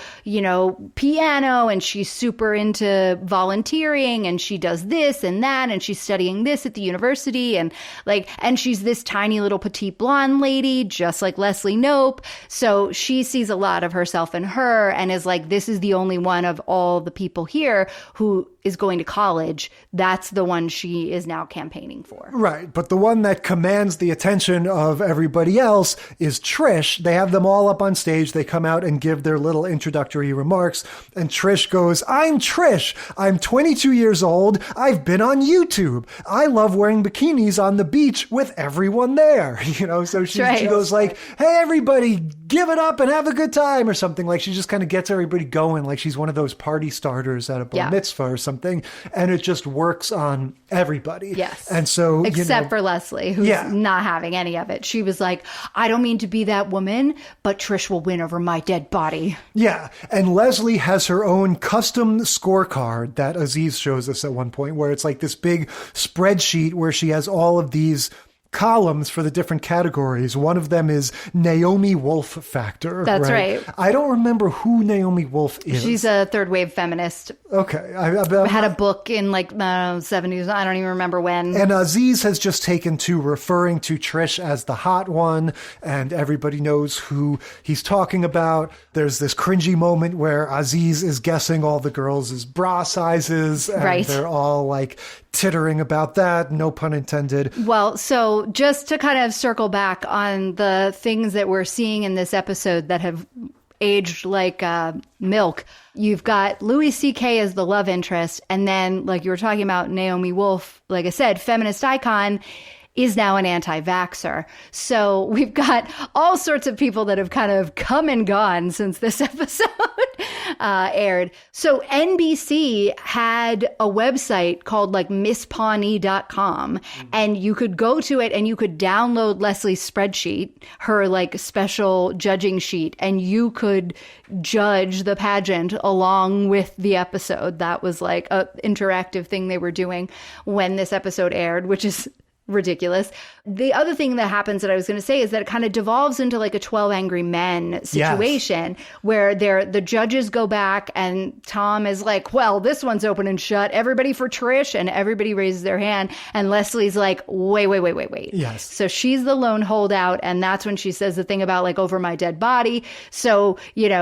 piano, and she's super into volunteering, and she does this and that, and she's studying this at the university, and she's this tiny little petite blonde lady, just like Leslie Knope. So she sees a lot of herself in her, and is like, this is the only one of all the people here who is going to college. That's the one she is now campaigning for. Right. But the one that commands the attention of everybody else is Trish. They have them all up on stage. They come out and give their little introductory remarks. And Trish goes, I'm Trish. I'm 22 years old. I've been on YouTube. I love wearing bikinis on the beach with everyone there. So she goes like, hey, everybody, give it up and have a good time, or something. Like, she just kind of gets everybody going, like she's one of those party starters at a bar mitzvah or something, and it just works on everybody. Yes. And so, except for Leslie, who's not having any of it. She was like, I don't mean to be that woman, but Trish will win over my dead body. Yeah. And Leslie has her own custom scorecard that Aziz shows us at one point, where it's like this big spreadsheet where she has all of these columns for the different categories. One of them is Naomi Wolf factor. That's right. I don't remember who Naomi Wolf is. She's a third wave feminist. Okay. I had a book in like the 70s. I don't even remember when. And Aziz has just taken to referring to Trish as the hot one, and everybody knows who he's talking about. There's this cringy moment where Aziz is guessing all the girls' bra sizes, and they're all like tittering about that. No pun intended. Well, so just to kind of circle back on the things that we're seeing in this episode that have aged like milk, you've got Louis C.K. as the love interest, and then, like you were talking about, Naomi Wolf, like I said, feminist icon, is now an anti-vaxxer. So we've got all sorts of people that have kind of come and gone since this episode aired. So NBC had a website called like MissPawnee.com, and you could go to it and you could download Leslie's spreadsheet, her like special judging sheet, and you could judge the pageant along with the episode. That was like an interactive thing they were doing when this episode aired, which is ridiculous. The other thing that happens that I was going to say is that it kind of devolves into like a 12 Angry Men situation where the judges go back and Tom is like, well, this one's open and shut. Everybody for Trish, and everybody raises their hand. And Leslie's like, wait. Yes. So she's the lone holdout. And that's when she says the thing about like over my dead body. So,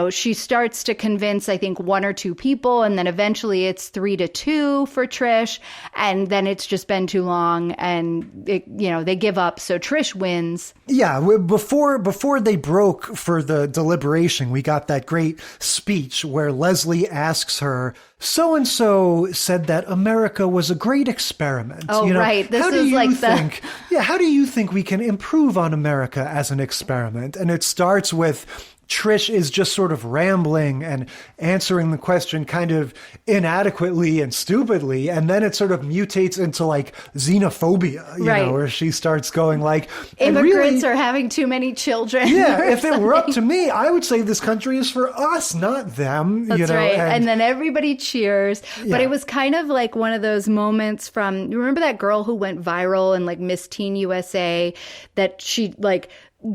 she starts to convince, I think, one or two people. And then eventually it's 3-2 for Trish. And then it's just been too long. And they give up. So Trish wins. Yeah, before they broke for the deliberation, we got that great speech where Leslie asks her, so-and-so said that America was a great experiment. Oh, right. This is like how do you think we can improve on America as an experiment? And it starts with Trish is just sort of rambling and answering the question kind of inadequately and stupidly. And then it sort of mutates into like xenophobia, you know, where she starts going like, immigrants are having too many children. Yeah, if it were up to me, I would say this country is for us, not them. That's right. And then everybody cheers. Yeah. But it was kind of like one of those moments from, you remember that girl who went viral in like Miss Teen USA, that she like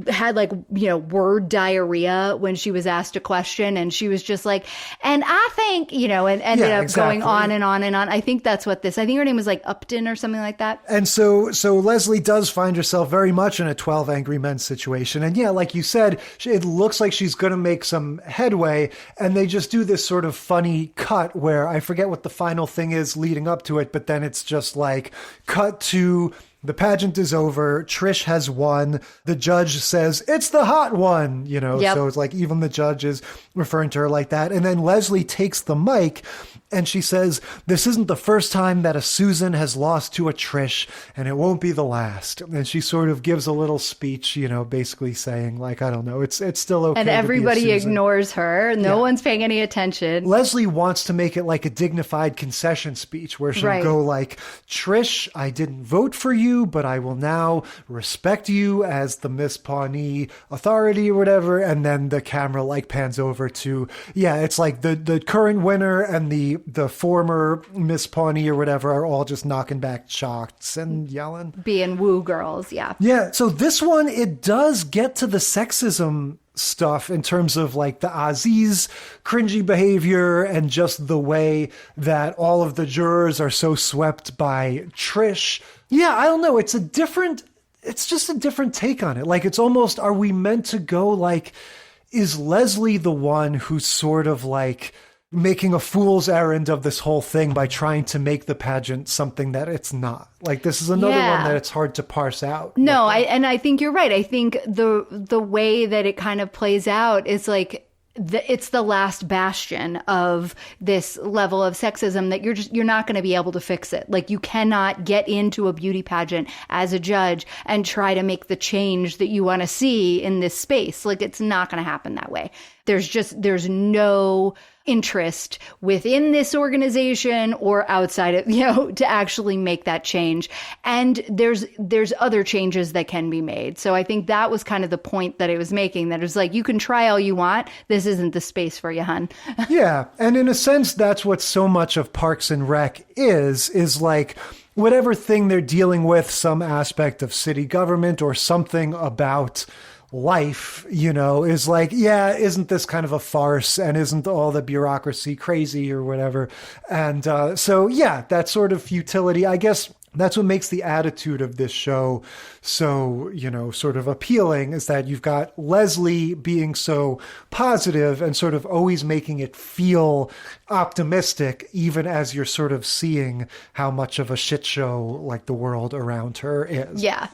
had like, word diarrhea when she was asked a question, and she was just like, and I think, and ended up going on and on and on. I think that's what I think her name was like Upton or something like that. And so Leslie does find herself very much in a 12 Angry Men situation. And yeah, like you said, it looks like she's going to make some headway, and they just do this sort of funny cut where I forget what the final thing is leading up to it, but then it's just like cut to the pageant is over. Trish has won. The judge says, it's the hot one, So it's like even the judge is referring to her like that. And then Leslie takes the mic and she says, this isn't the first time that a Susan has lost to a Trish, and it won't be the last. And she sort of gives a little speech, basically saying like, I don't know, it's still okay. And everybody ignores her. No one's paying any attention. Leslie wants to make it like a dignified concession speech where she'll go like, Trish, I didn't vote for you, but I will now respect you as the Miss Pawnee authority or whatever. And then the camera like pans over to, it's like the current winner and the former Miss Pawnee or whatever are all just knocking back shots and yelling. Being woo girls, yeah. Yeah, so this one, it does get to the sexism stuff in terms of like the Aziz cringy behavior and just the way that all of the jurors are so swept by Trish. Yeah, I don't know. It's just a different take on it. Like, it's almost, are we meant to go like, is Leslie the one who's sort of like making a fool's errand of this whole thing by trying to make the pageant something that it's not? Like, this is another one that it's hard to parse out. No, I think you're right. I think the way that it kind of plays out is like, it's the last bastion of this level of sexism that you're not going to be able to fix it. Like, you cannot get into a beauty pageant as a judge and try to make the change that you want to see in this space. Like, it's not going to happen that way. There's no interest within this organization or outside of, to actually make that change. And there's other changes that can be made. So I think that was kind of the point that it was making, that it was like, you can try all you want. This isn't the space for you, hun. Yeah. And in a sense, that's what so much of Parks and Rec is like, whatever thing they're dealing with, some aspect of city government or something about life, is like, isn't this kind of a farce, and isn't all the bureaucracy crazy or whatever? And so that sort of futility, I guess that's what makes the attitude of this show so, sort of appealing, is that you've got Leslie being so positive and sort of always making it feel optimistic, even as you're sort of seeing how much of a shit show like the world around her is. Yeah.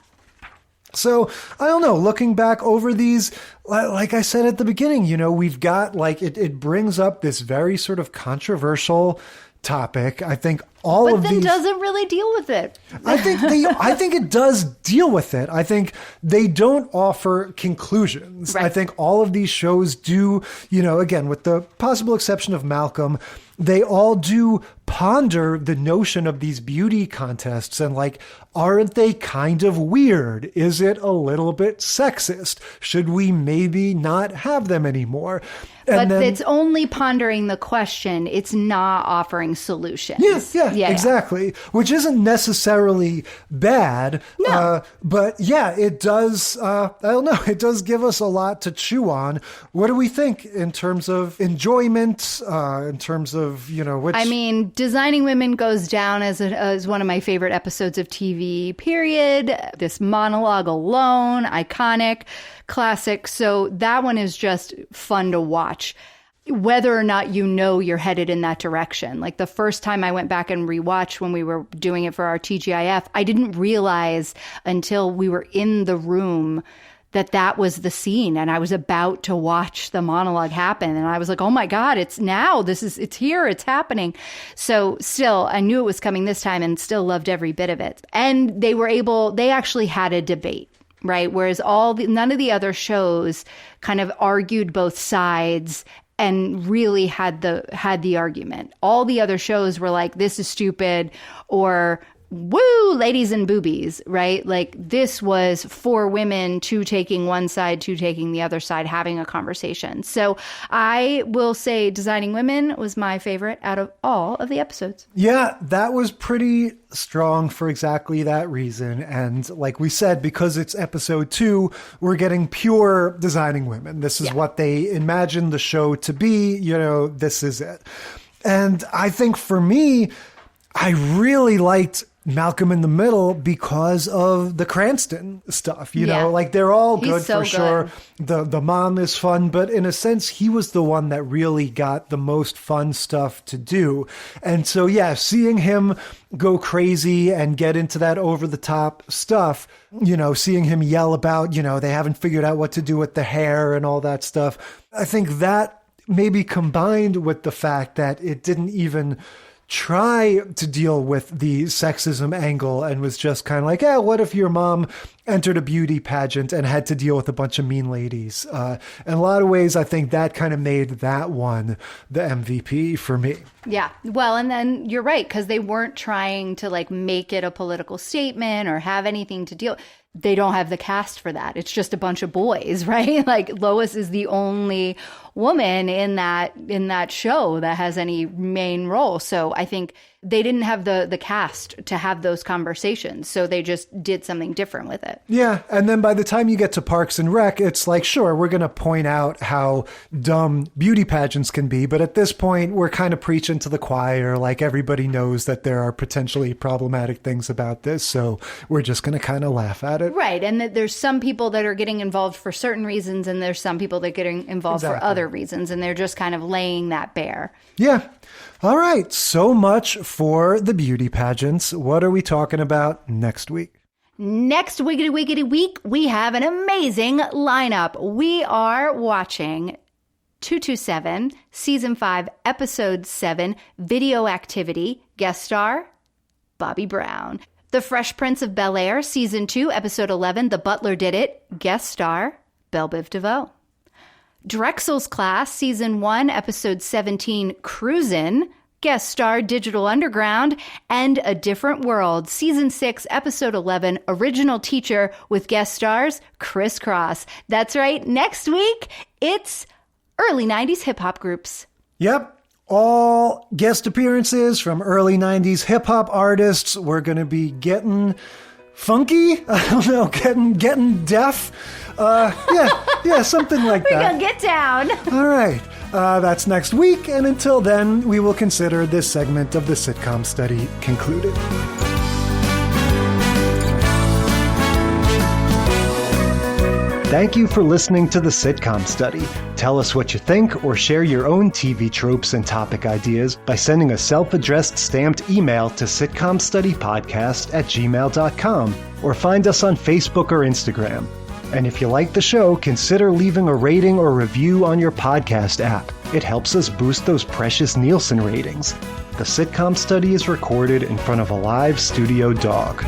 So, I don't know, looking back over these, like I said at the beginning, we've got like, it brings up this very sort of controversial topic. I think But then doesn't really deal with it. I think it does deal with it. I think they don't offer conclusions. Right. I think all of these shows do, again, with the possible exception of Malcolm, they all do ponder the notion of these beauty contests and like, aren't they kind of weird? Is it a little bit sexist? Should we maybe not have them anymore? But it's only pondering the question. It's not offering solutions. Yeah, exactly. Which isn't necessarily bad. No. But it does, I don't know, it does give us a lot to chew on. What do we think in terms of enjoyment, in terms of, which... I mean, Designing Women goes down as one of my favorite episodes of TV, period. This monologue alone, iconic, classic. So that one is just fun to watch. whether or not you know you're headed in that direction. Like the first time I went back and rewatched when we were doing it for our TGIF, I didn't realize until we were in the room that was the scene, and I was about to watch the monologue happen, and I was like, oh my God, it's here, it's happening. So still, I knew it was coming this time and still loved every bit of it. And they actually had a debate, right? Whereas none of the other shows kind of argued both sides and really had the argument. All the other shows were like, this is stupid, or woo, ladies and boobies, right? Like this was 4 women, 2 taking one side, 2 taking the other side, having a conversation. So I will say Designing Women was my favorite out of all of the episodes. Yeah, that was pretty strong for exactly that reason. And like we said, because it's episode 2, we're getting pure Designing Women. This is what they imagined the show to be. This is it. And I think for me, I really liked Malcolm in the Middle because of the Cranston stuff, you know, like they're all good for sure. The mom is fun, but in a sense, he was the one that really got the most fun stuff to do. And so, yeah, seeing him go crazy and get into that over the top stuff, seeing him yell about, they haven't figured out what to do with the hair and all that stuff. I think that maybe combined with the fact that it didn't even try to deal with the sexism angle and was just kind of like, what if your mom entered a beauty pageant and had to deal with a bunch of mean ladies? In a lot of ways, I think that kind of made that one the MVP for me. Yeah. Well, and then you're right, because they weren't trying to like make it a political statement or have anything to deal. They don't have the cast for that. It's just a bunch of boys, right? Like Lois is the only woman in that show that has any main role. So I think they didn't have the cast to have those conversations. So they just did something different with it. Yeah. And then by the time you get to Parks and Rec, it's like, sure, we're going to point out how dumb beauty pageants can be. But at this point, we're kind of preaching to the choir. Like everybody knows that there are potentially problematic things about this. So we're just going to kind of laugh at it. Right. And that there's some people that are getting involved for certain reasons, and there's some people that are getting involved for other reasons. And they're just kind of laying that bare. Yeah. All right. So much for the beauty pageants. What are we talking about next week? Next wickety week, we have an amazing lineup. We are watching 227, Season 5, Episode 7, Video Activity, guest star, Bobby Brown. The Fresh Prince of Bel-Air, Season 2, Episode 11, The Butler Did It, guest star, Belle Biv DeVoe. Drexel's Class, Season 1, Episode 17, Cruisin', guest star Digital Underground, and A Different World, Season 6, Episode 11, Original Teacher, with guest stars Criss Cross. That's right, next week, it's early 90s hip-hop groups. Yep. All guest appearances from early 90s hip-hop artists. We're going to be getting funky. I don't know, getting deaf. Yeah, something like that. We're going to get down. All right. That's next week. And until then, we will consider this segment of the sitcom study concluded. Thank you for listening to the Sitcom Study. Tell us what you think or share your own TV tropes and topic ideas by sending a self-addressed stamped email to sitcomstudypodcast@gmail.com or find us on Facebook or Instagram. And if you like the show, consider leaving a rating or review on your podcast app. It helps us boost those precious Nielsen ratings. The Sitcom Study is recorded in front of a live studio dog.